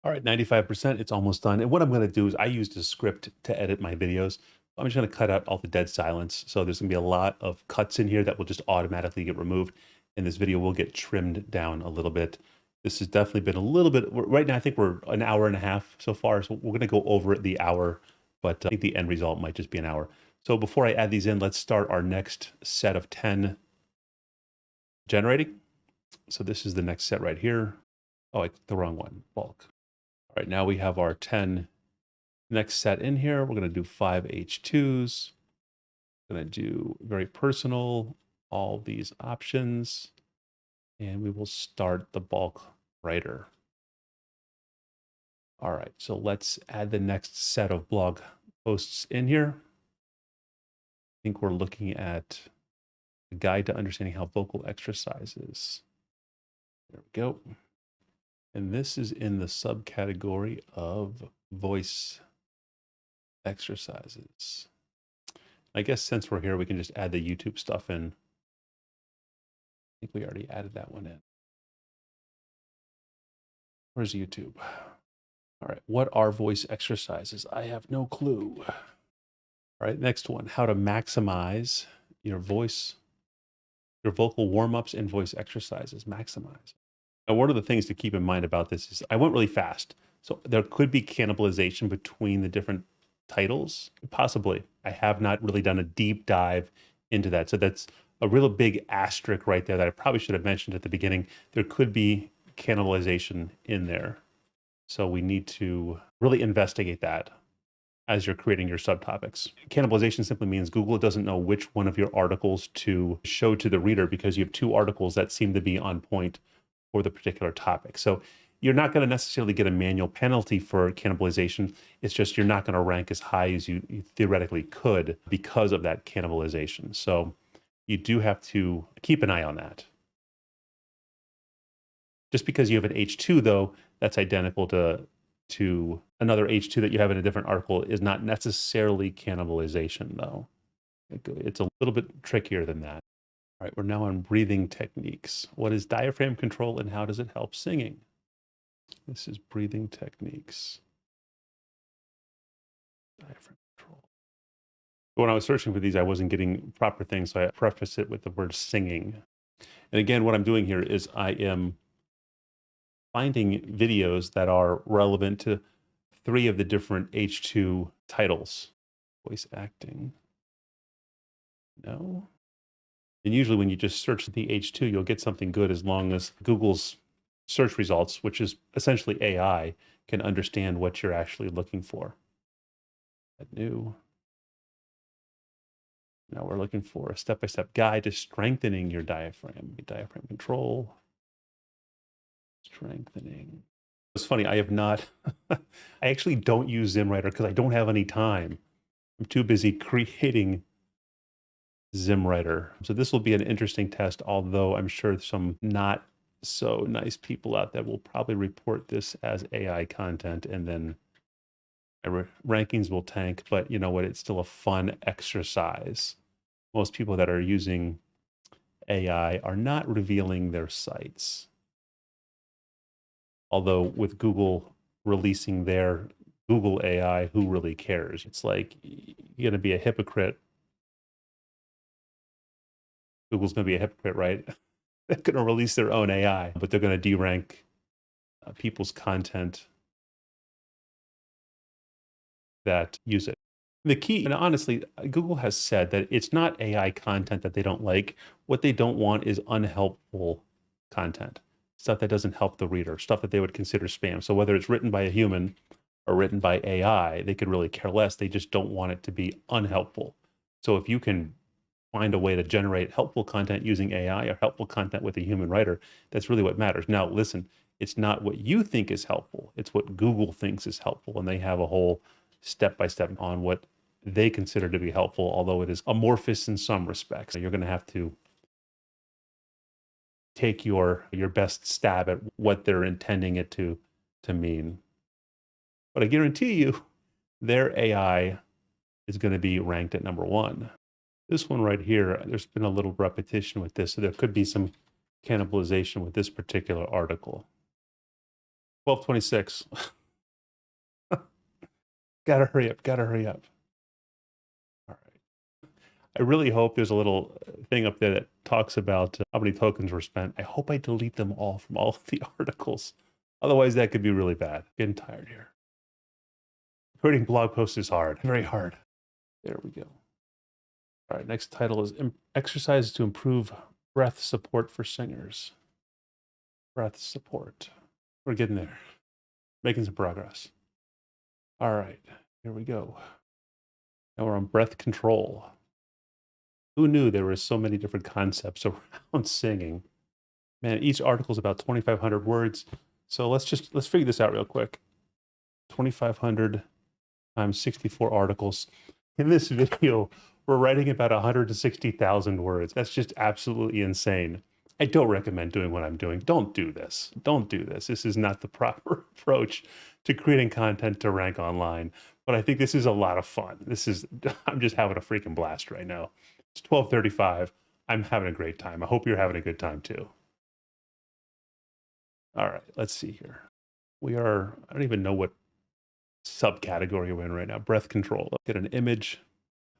All right, 95%, it's almost done. And what I'm going to do is I used a script to edit my videos. I'm just going to cut out all the dead silence. So there's going to be a lot of cuts in here that will just automatically get removed. And this video will get trimmed down a little bit. This has definitely been a little bit, right now I think we're an hour and a half so far. So we're going to go over the hour, but I think the end result might just be an hour. So before I add these in, let's start our next set of 10 generating. So this is the next set right here. Oh, I clicked the wrong one, bulk. All right, now we have our 10 next set in here. We're going to do 5 H2s. Going to do very personal, all these options, and we will start the bulk writer. All right, so let's add the next set of blog posts in here. I think we're looking at a guide to understanding how vocal exercises. There we go. And this is in the subcategory of voice exercises. I guess since we're here, we can just add the YouTube stuff in. I think we already added that one in. Where's YouTube? All right, what are voice exercises? I have no clue. All right, next one, how to maximize your voice, your vocal warm-ups and voice exercises, maximize. Now, one of the things to keep in mind about this is I went really fast. So there could be cannibalization between the different titles, possibly. I have not really done a deep dive into that. So that's a real big asterisk right there that I probably should have mentioned at the beginning. There could be cannibalization in there. So we need to really investigate that as you're creating your subtopics. Cannibalization simply means Google doesn't know which one of your articles to show to the reader because you have 2 articles that seem to be on point for the particular topic. So you're not going to necessarily get a manual penalty for cannibalization. It's just you're not going to rank as high as you theoretically could because of that cannibalization. So you do have to keep an eye on that. Just because you have an H2, though, that's identical to another H2 that you have in a different article is not necessarily cannibalization, though. It's a little bit trickier than that. All right, we're now on breathing techniques. What is diaphragm control and how does it help singing? This is breathing techniques. Diaphragm control. When I was searching for these, I wasn't getting proper things, so I preface it with the word singing. And again, what I'm doing here is I am finding videos that are relevant to 3 of the different H2 titles. Voice acting. No. And usually when you just search the H2, you'll get something good as long as Google's search results, which is essentially AI, can understand what you're actually looking for. New. Now we're looking for a step-by-step guide to strengthening your diaphragm. Diaphragm control. Strengthening. It's funny, I have not, I actually don't use ZimWriter because I don't have any time. I'm too busy creating ZimWriter. So this will be an interesting test, although I'm sure some not so nice people out there will probably report this as AI content and then my rankings will tank. But you know what? It's still a fun exercise. Most people that are using AI are not revealing their sites. Although with Google releasing their Google AI, who really cares? It's like you're going to be a hypocrite. Google's going to be a hypocrite, right? They're going to release their own AI, but they're going to derank people's content that use it. The key, and honestly, Google has said that it's not AI content that they don't like. What they don't want is unhelpful content, stuff that doesn't help the reader, stuff that they would consider spam. So whether it's written by a human or written by AI, they could really care less. They just don't want it to be unhelpful. So if you can find a way to generate helpful content using AI or helpful content with a human writer, that's really what matters. Now, listen, it's not what you think is helpful. It's what Google thinks is helpful. And they have a whole step-by-step on what they consider to be helpful, although it is amorphous in some respects. You're going to have to take your best stab at what they're intending it to mean. But I guarantee you, their AI is going to be ranked at number one. This one right here, there's been a little repetition with this, so there could be some cannibalization with this particular article. 1226. Gotta hurry up, gotta hurry up. All right. I really hope there's a little thing up there that talks about how many tokens were spent. I hope I delete them all from all of the articles. Otherwise, that could be really bad. Getting tired here. Creating blog posts is hard, very hard. There we go. All right, next title is Exercises to Improve Breath Support for Singers. Breath support. We're getting there. Making some progress. All right, here we go. Now we're on breath control. Who knew there were so many different concepts around singing? Man, each article is about 2,500 words. So let's figure this out real quick. 2,500 times 64 articles. In this video, we're writing about 160,000 words. That's just absolutely insane. I don't recommend doing what I'm doing. Don't do this. Don't do this. This is not the proper approach to creating content to rank online. But I think this is a lot of fun. I'm just having a freaking blast right now. It's 12:35. I'm having a great time. I hope you're having a good time too. All right, let's see here. I don't even know what subcategory we're in right now. Breath control. Look at an image.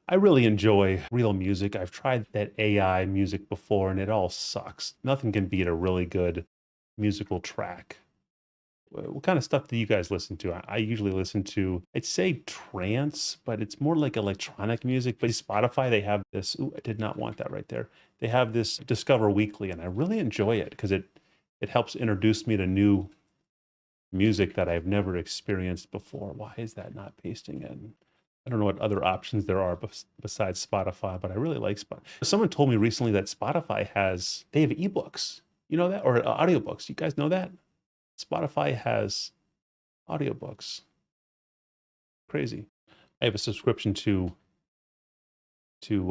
I really enjoy real music. I've tried that AI music before and it all sucks. Nothing can beat a really good musical track. What kind of stuff do you guys listen to? I usually listen to, I'd say trance, but it's more like electronic music. But Spotify, they have this, ooh, I did not want that right there. They have this Discover Weekly, and I really enjoy it because it helps introduce me to new music that I've never experienced before. Why is that not pasting in? I don't know what other options there are besides Spotify, but I really like Spotify. Someone told me recently that they have ebooks. You know that? Or audiobooks. You guys know that? Spotify has audiobooks. Crazy. I have a subscription to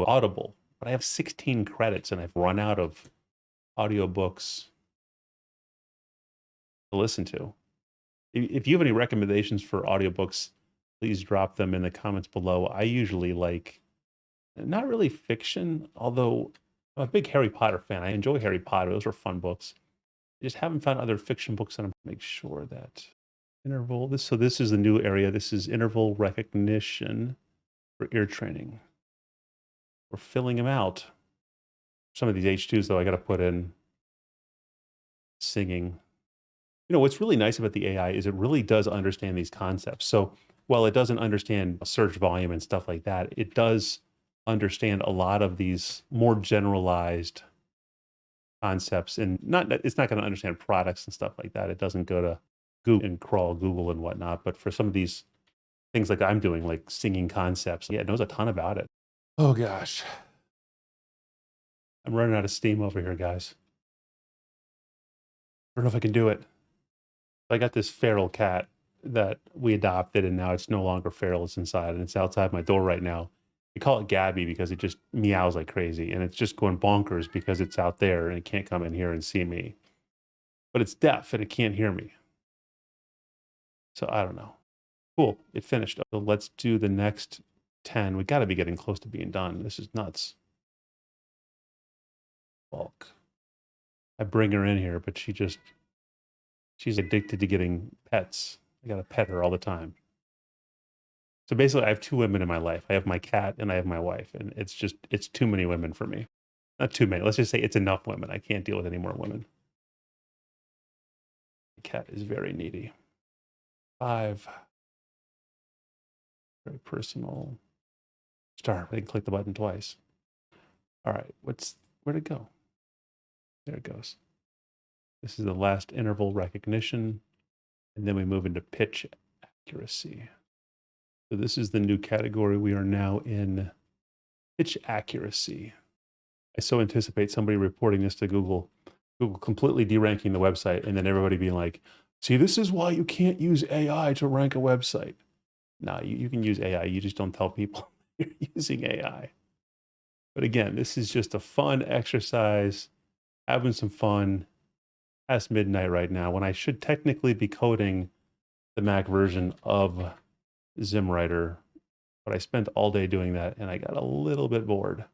Audible, but I have 16 credits and I've run out of audiobooks to listen to. If you have any recommendations for audiobooks, please drop them in the comments below. I usually like, not really fiction, although I'm a big Harry Potter fan. I enjoy Harry Potter. Those are fun books. I just haven't found other fiction books that I'm make sure that so this is the new area. This is interval recognition for ear training. We're filling them out. Some of these H2s though, I got to put in singing. You know, what's really nice about the AI is it really does understand these concepts. So while it doesn't understand search volume and stuff like that, it does understand a lot of these more generalized concepts, and it's not going to understand products and stuff like that. It doesn't go to Google and crawl Google and whatnot. But for some of these things like I'm doing, like singing concepts, yeah, it knows a ton about it. Oh gosh. I'm running out of steam over here, guys. I don't know if I can do it. I got this feral cat that we adopted, and now it's no longer feral. It's inside, and it's outside my door right now. We call it Gabby because it just meows like crazy, and it's just going bonkers because it's out there and it can't come in here and see me. But it's deaf and it can't hear me. So I don't know. Cool, it finished. So let's do the next 10. We got to be getting close to being done. This is nuts. Bulk. I bring her in here, but she just She's addicted to getting pets. I gotta pet her all the time. So basically, I have two women in my life. I have my cat and I have my wife, and it's too many women for me. Not too many. Let's just say it's enough women. I can't deal with any more women. The cat is very needy. 5. Very personal. Star. I can click the button twice. All right. Where'd it go? There it goes. This is the last interval recognition. And then we move into pitch accuracy. So this is the new category. We are now in pitch accuracy. I so anticipate somebody reporting this to Google completely deranking the website, and then everybody being like, see, this is why you can't use AI to rank a website. No, you can use AI. You just don't tell people you're using AI. But again, this is just a fun exercise, having some fun past midnight right now when I should technically be coding the Mac version of ZimWriter. But I spent all day doing that and I got a little bit bored.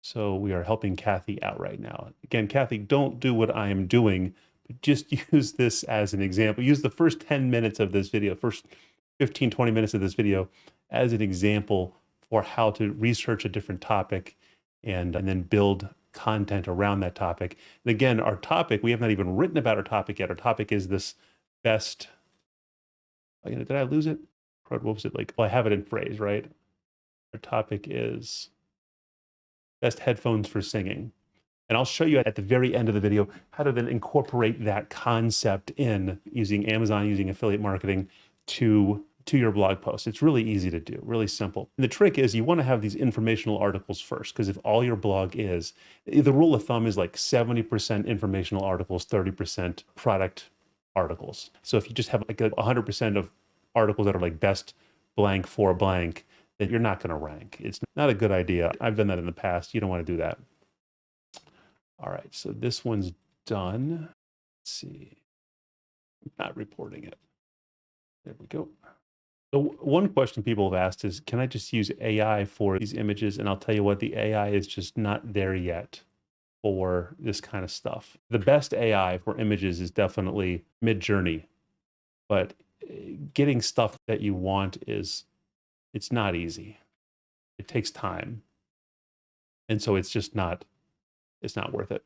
So we are helping Kathy out right now. Again, Kathy, don't do what I am doing, but just use this as an example. Use the first 10 minutes of this video, first 15, 20 minutes of this video as an example for how to research a different topic and then build content around that topic. And again, our topic, we have not even written about our topic yet. Our topic is this best, did I lose it? What was it like? Well, I have it in phrase, right? Our topic is best headphones for singing. And I'll show you at the very end of the video how to then incorporate that concept in using Amazon, using affiliate marketing to your blog post. It's really easy to do, really simple. And the trick is you want to have these informational articles first, because if all your blog is, the rule of thumb is like 70% informational articles, 30% product articles. So if you just have like 100% of articles that are like best blank for blank, then you're not going to rank. It's not a good idea. I've done that in the past. You don't want to do that. All right, so this one's done. Let's see. Not reporting it. There we go. So one question people have asked is, can I just use AI for these images? And I'll tell you what, the AI is just not there yet for this kind of stuff. The best AI for images is definitely Midjourney, but getting stuff that you want it's not easy. It takes time. And so it's not worth it.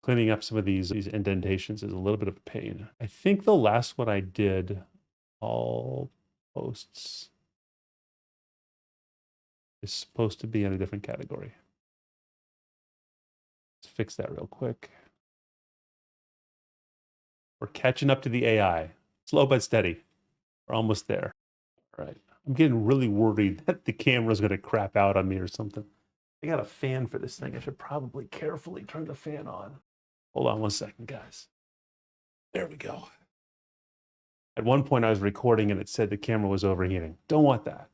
Cleaning up some of these indentations is a little bit of a pain. I think the last one I did, all posts, is supposed to be in a different category. Let's fix that real quick. We're catching up to the AI. Slow but steady. We're almost there. All right. I'm getting really worried that the camera's going to crap out on me or something. I got a fan for this thing. I should probably carefully turn the fan on. Hold on one second, guys. There we go. At one point I was recording and it said the camera was overheating. Don't want that.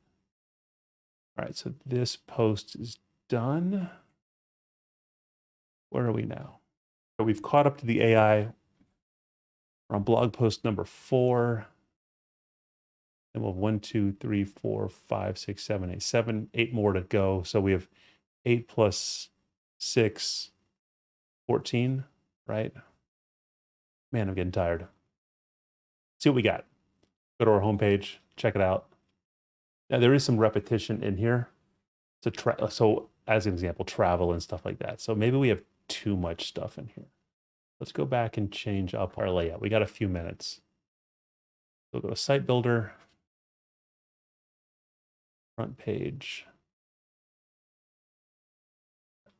All right, so this post is done. Where are we now? So we've caught up to the AI. We're on blog post number 4. And we'll have 1, 2, 3, 4, 5, 6, 7, 8, 7, 8 more to go. So we have 8 plus 6, 14, right? Man, I'm getting tired. See what we got. Go to our homepage, check it out. Now there is some repetition in here. So as an example, travel and stuff like that. So maybe we have too much stuff in here. Let's go back and change up our layout. We got a few minutes. We'll go to Site Builder, front page,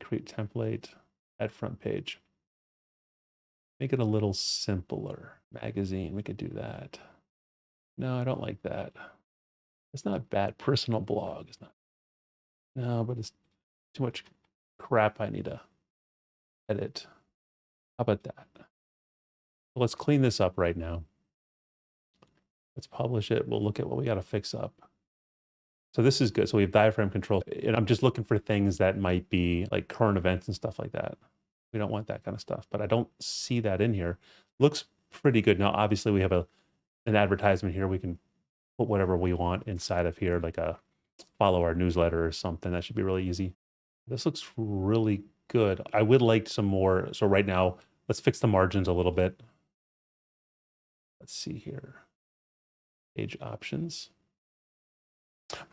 create template, add front page. Make it a little simpler. Magazine, we could do that. No, I don't like that. It's not bad. Personal blog, it's not. No, but it's too much crap I need to edit. How about that? Let's clean this up right now. Let's publish it. We'll look at what we got to fix up. So this is good. So we have diaphragm control. And I'm just looking for things that might be like current events and stuff like that. We don't want that kind of stuff, but I don't see that in here. Looks pretty good. Now, obviously we have an advertisement here. We can put whatever we want inside of here, like a follow our newsletter or something. That should be really easy. This looks really good. I would like some more. So right now, let's fix the margins a little bit. Let's see here. Page options.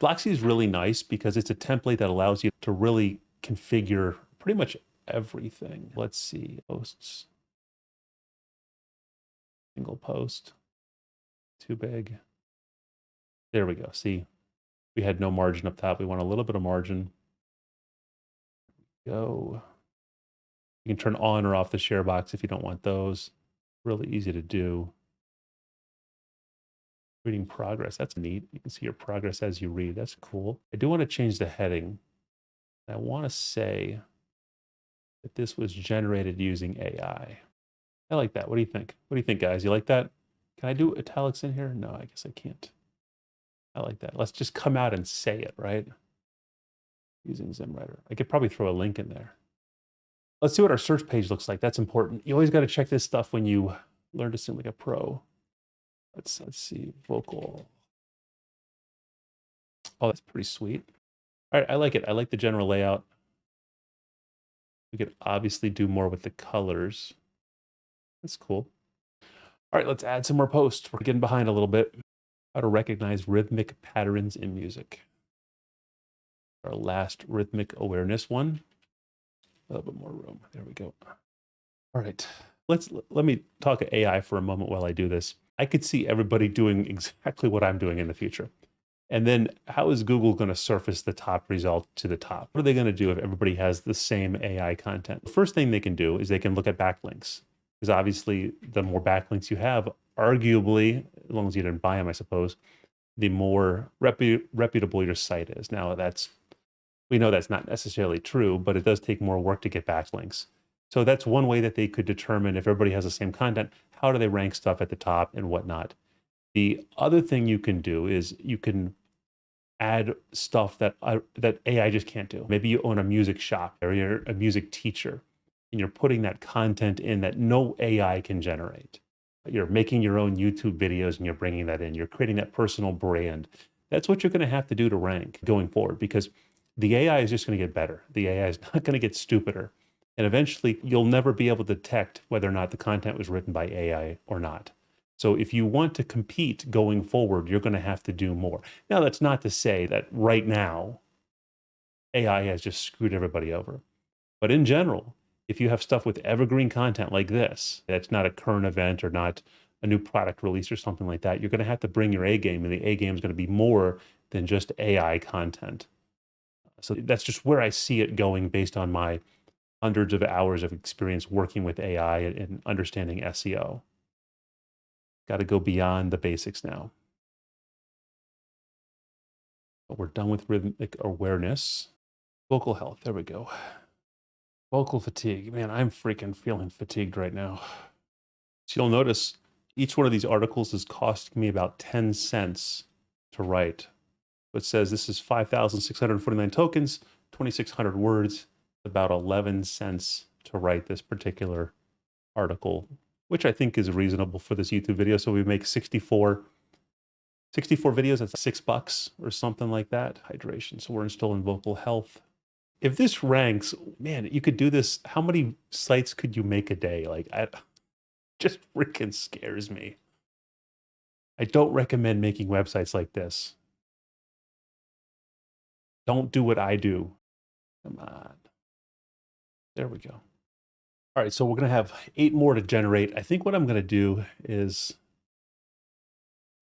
Blocksy is really nice because it's a template that allows you to really configure pretty much everything. Let's see, posts, single post, too big. There we go. See, we had no margin up top. We want a little bit of margin. Go. You can turn on or off the share box if you don't want those. Really easy to do. Reading progress, that's neat. You can see your progress as you read. That's cool. I do want to change the heading. I want to say that this was generated using AI. I like that. What do you think? What do you think, guys? You like that? Can I do italics in here? No, I guess I can't. I like that. Let's just come out and say it, right? Using ZimWriter. I could probably throw a link in there. Let's see what our search page looks like. That's important. You always got to check this stuff when you learn to sing like a pro. Let's see, vocal. Oh, that's pretty sweet. All right, I like it. I like the general layout. We could obviously do more with the colors. That's cool. All right, let's add some more posts. We're getting behind a little bit. How to recognize rhythmic patterns in music. Our last rhythmic awareness one. A little bit more room. There we go. All right, let me talk AI for a moment while I do this. I could see everybody doing exactly what I'm doing in the future. And then how is Google going to surface the top result to the top? What are they going to do if everybody has the same AI content? The first thing they can do is they can look at backlinks. Because obviously, the more backlinks you have, arguably, as long as you didn't buy them, I suppose, the more reputable your site is. Now, we know that's not necessarily true, but it does take more work to get backlinks. So that's one way that they could determine if everybody has the same content, how do they rank stuff at the top and whatnot. The other thing you can do is you can add stuff that AI just can't do. Maybe you own a music shop or you're a music teacher and you're putting that content in that no AI can generate. You're making your own YouTube videos and you're bringing that in. You're creating that personal brand. That's what you're going to have to do to rank going forward because the AI is just going to get better. The AI is not going to get stupider. And eventually, you'll never be able to detect whether or not the content was written by AI or not. So if you want to compete going forward, you're going to have to do more. Now, that's not to say that right now, AI has just screwed everybody over. But in general, if you have stuff with evergreen content like this, that's not a current event or not a new product release or something like that, you're going to have to bring your A game, and the A game is going to be more than just AI content. So that's just where I see it going based on my hundreds of hours of experience working with AI and understanding SEO. Got to go beyond the basics now. But we're done with rhythmic awareness. Vocal health, there we go. Vocal fatigue, man, I'm freaking feeling fatigued right now. So you'll notice each one of these articles is costing me about 10 cents to write. It says this is 5,649 tokens, 2,600 words, about 11 cents to write this particular article, which I think is reasonable for this YouTube video. So we make 64 videos, that's $6 or something like that. Hydration, so we're installing vocal health. If this ranks, man, you could do this. How many sites could you make a day? Like, just freaking scares me. I don't recommend making websites like this. Don't do what I do. Come on. There we go. All right, so we're going to have 8 more to generate. I think what I'm going to do is,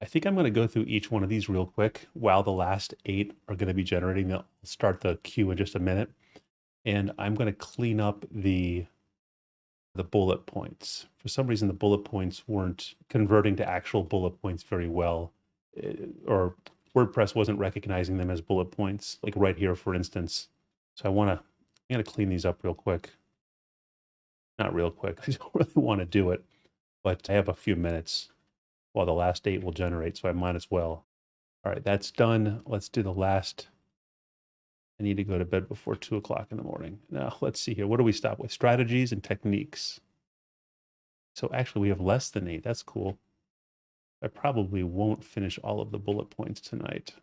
I think I'm going to go through each one of these real quick while the last 8 are going to be generating. I'll start the queue in just a minute. And I'm going to clean up the bullet points. For some reason, the bullet points weren't converting to actual bullet points very well, or WordPress wasn't recognizing them as bullet points, like right here, for instance. So I'm going to clean these up real quick. Not real quick. I don't really want to do it, but I have a few minutes while the last 8 will generate, so I might as well. All right, that's done. Let's do the last. I need to go to bed before 2 o'clock in the morning. Now, let's see here. What do we stop with? Strategies and techniques. So actually, we have less than 8. That's cool. I probably won't finish all of the bullet points tonight.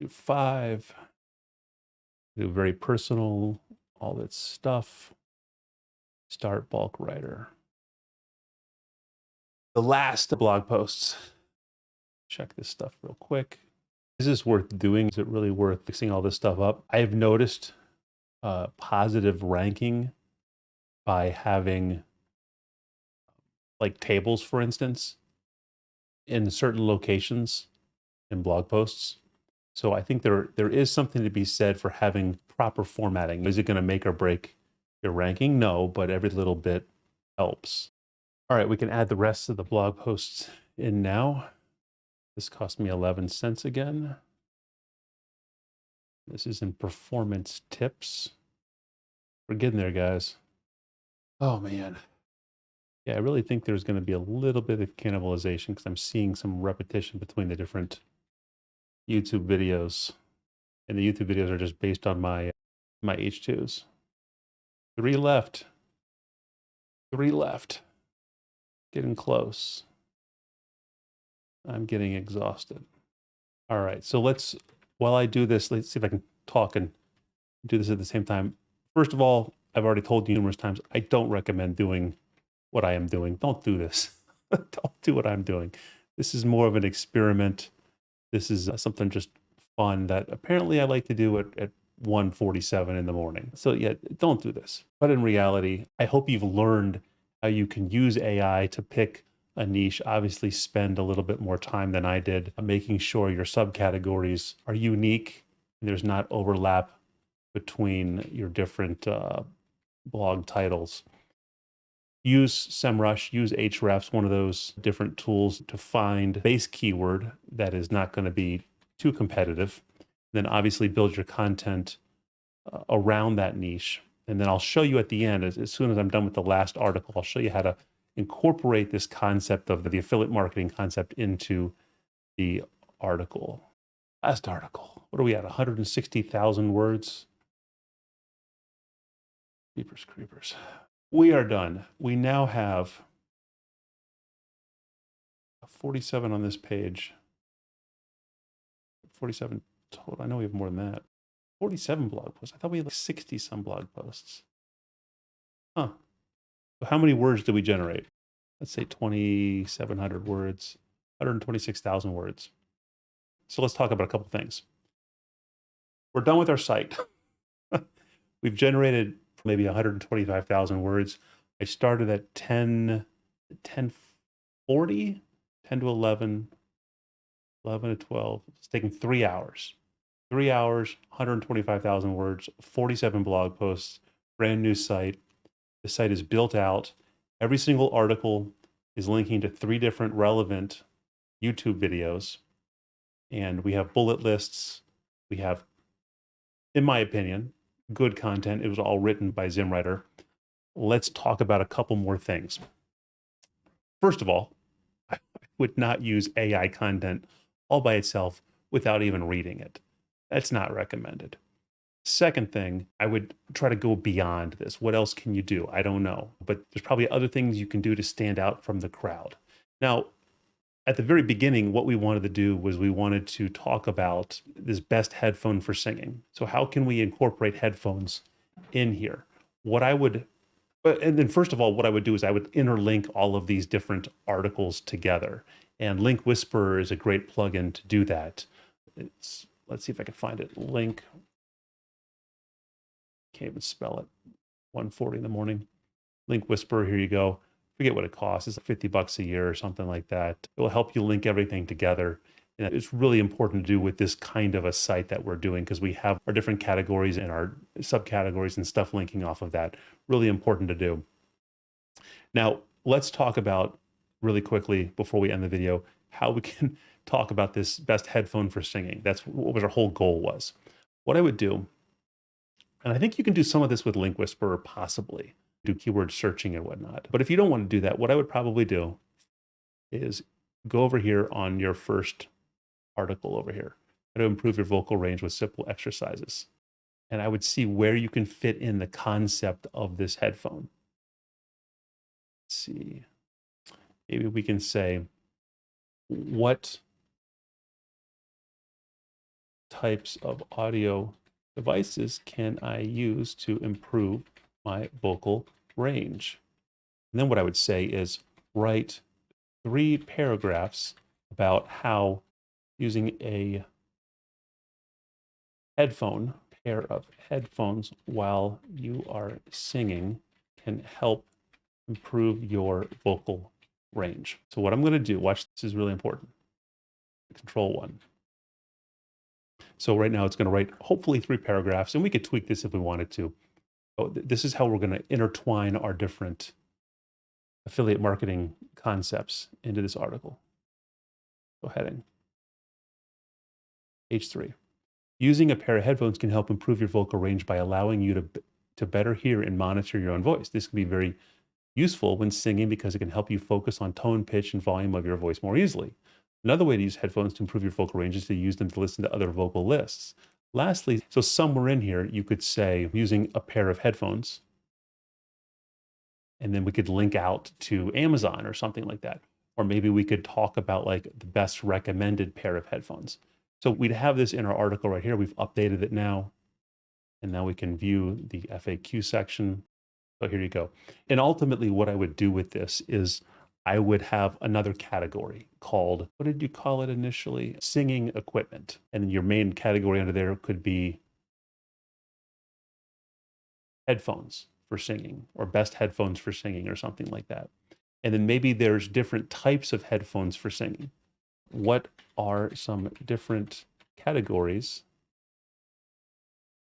Do 5. Do very personal, all that stuff. Start bulk writer. The last blog posts. Check this stuff real quick. Is this worth doing? Is it really worth fixing all this stuff up? I have noticed positive ranking by having like tables, for instance, in certain locations in blog posts. So I think there is something to be said for having proper formatting. Is it going to make or break your ranking? No, but every little bit helps. All right, we can add the rest of the blog posts in now. This cost me 11 cents again. This is in performance tips. We're getting there, guys. Oh, man. Yeah, I really think there's going to be a little bit of cannibalization because I'm seeing some repetition between the different YouTube videos. And the YouTube videos are just based on my H2s. 3 left. 3 left. Getting close. I'm getting exhausted. All right, so while I do this, let's see if I can talk and do this at the same time. First of all, I've already told you numerous times, I don't recommend doing what I am doing. Don't do this. Don't do what I'm doing. This is more of an experiment. This is something just fun that apparently I like to do at 1:47 in the morning. So yeah, don't do this. But in reality, I hope you've learned how you can use AI to pick a niche. Obviously spend a little bit more time than I did making sure your subcategories are unique and there's not overlap between your different blog titles. Use Semrush, use Ahrefs, one of those different tools to find base keyword that is not going to be too competitive. Then obviously build your content around that niche. And then I'll show you at the end, as soon as I'm done with the last article, I'll show you how to incorporate this concept of the affiliate marketing concept into the article. Last article. What are we at? 160,000 words. Creepers. We are done. We now have 47 on this page. 47 total. I know we have more than that. 47 blog posts. I thought we had like 60 some blog posts. Huh. So how many words did we generate? Let's say 2,700 words, 126,000 words. So let's talk about a couple things. We're done with our site. We've generated maybe 125,000 words. I started at 10:40, 10 to 11, 11 to 12. It's taking 3 hours. 3 hours, 125,000 words, 47 blog posts, brand new site. The site is built out. Every single article is linking to 3 different relevant YouTube videos. And we have bullet lists. We have, in my opinion, good content. It was all written by ZimWriter. Let's talk about a couple more things. First of all, I would not use AI content all by itself without even reading it. That's not recommended. Second thing, I would try to go beyond this. What else can you do? I don't know, but there's probably other things you can do to stand out from the crowd. Now, at the very beginning, what we wanted to do was we wanted to talk about this best headphone for singing. So how can we incorporate headphones in here? And then first of all, what I would do is I would interlink all of these different articles together. And Link Whisperer is a great plugin to do that. Let's see if I can find it. Link, can't even spell it. 1:40 in the morning. Link Whisperer, here you go. Forget what it costs. It's $50 a year or something like that. It will help you link everything together. And it's really important to do with this kind of a site that we're doing because we have our different categories and our subcategories and stuff linking off of that. Really important to do. Now, let's talk about really quickly before we end the video, how we can talk about this best headphone for singing. That's what our whole goal was. What I would do, and I think you can do some of this with Link Whisperer possibly, do keyword searching and whatnot. But if you don't want to do that, what I would probably do is go over here on your first article over here, how to improve your vocal range with simple exercises. And I would see where you can fit in the concept of this headphone. Let's see, maybe we can say, what types of audio devices can I use to improve my vocal range? And then what I would say is write 3 paragraphs about how using a pair of headphones while you are singing can help improve your vocal range. So what I'm going to do, watch, this is really important. Control 1. So right now it's going to write hopefully 3 paragraphs, and we could tweak this if we wanted to. This is how we're going to intertwine our different affiliate marketing concepts into this article. So heading, H3. Using a pair of headphones can help improve your vocal range by allowing you to better hear and monitor your own voice. This can be very useful when singing because it can help you focus on tone, pitch, and volume of your voice more easily. Another way to use headphones to improve your vocal range is to use them to listen to other vocal lists. Lastly, so somewhere in here, you could say using a pair of headphones, and then we could link out to Amazon or something like that. Or maybe we could talk about like the best recommended pair of headphones. So we'd have this in our article right here. We've updated it now. And now we can view the FAQ section. So here you go. And ultimately what I would do with this is I would have another category called, what did you call it initially? Singing equipment. And your main category under there could be headphones for singing, or best headphones for singing, or something like that. And then maybe there's different types of headphones for singing. What are some different categories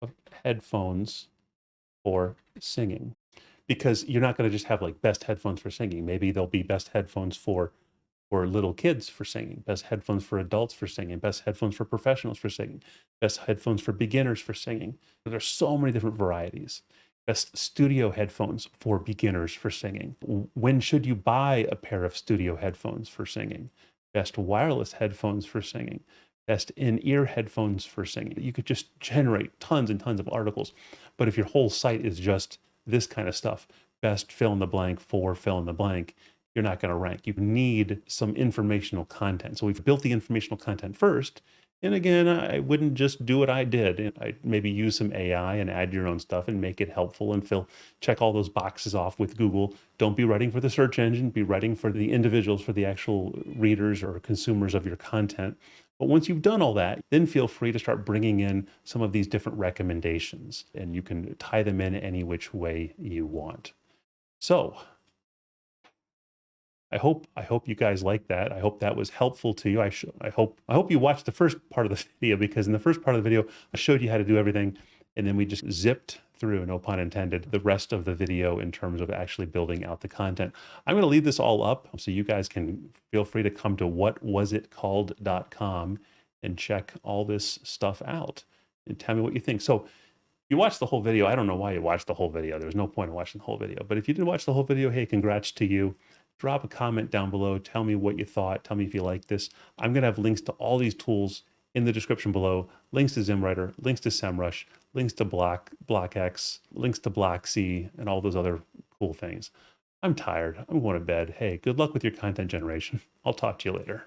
of headphones for singing? Because you're not going to just have like best headphones for singing. Maybe there'll be best headphones for little kids for singing, best headphones for adults for singing, best headphones for professionals for singing, best headphones for beginners for singing. There's so many different varieties. Best studio headphones for beginners for singing. When should you buy a pair of studio headphones for singing? Best wireless headphones for singing. Best in-ear headphones for singing. You could just generate tons and tons of articles. But if your whole site is just this kind of stuff, best fill in the blank for fill in the blank, you're not going to rank. You need some informational content. So we've built the informational content first. And again, I wouldn't just do what I did. I'd maybe use some AI and add your own stuff and make it helpful and check all those boxes off with Google. Don't be writing for the search engine, be writing for the individuals, for the actual readers or consumers of your content. But once you've done all that, then feel free to start bringing in some of these different recommendations, and you can tie them in any which way you want. So I hope you guys like that. I hope that was helpful to you. I hope you watched the first part of the video, because in the first part of the video, I showed you how to do everything, and then we just zipped through, no pun intended, the rest of the video in terms of actually building out the content. I'm going to leave this all up so you guys can feel free to come to whatwasitcalled.com and check all this stuff out and tell me what you think. So you watched the whole video. I don't know why you watched the whole video. There's no point in watching the whole video. But if you didn't watch the whole video, hey, congrats to you. Drop a comment down below. Tell me what you thought. Tell me if you like this. I'm going to have links to all these tools in the description below. Links to Zimwriter, links to Semrush, links to BlockX, links to BlockC, and all those other cool things. I'm tired. I'm going to bed. Hey, good luck with your content generation. I'll talk to you later.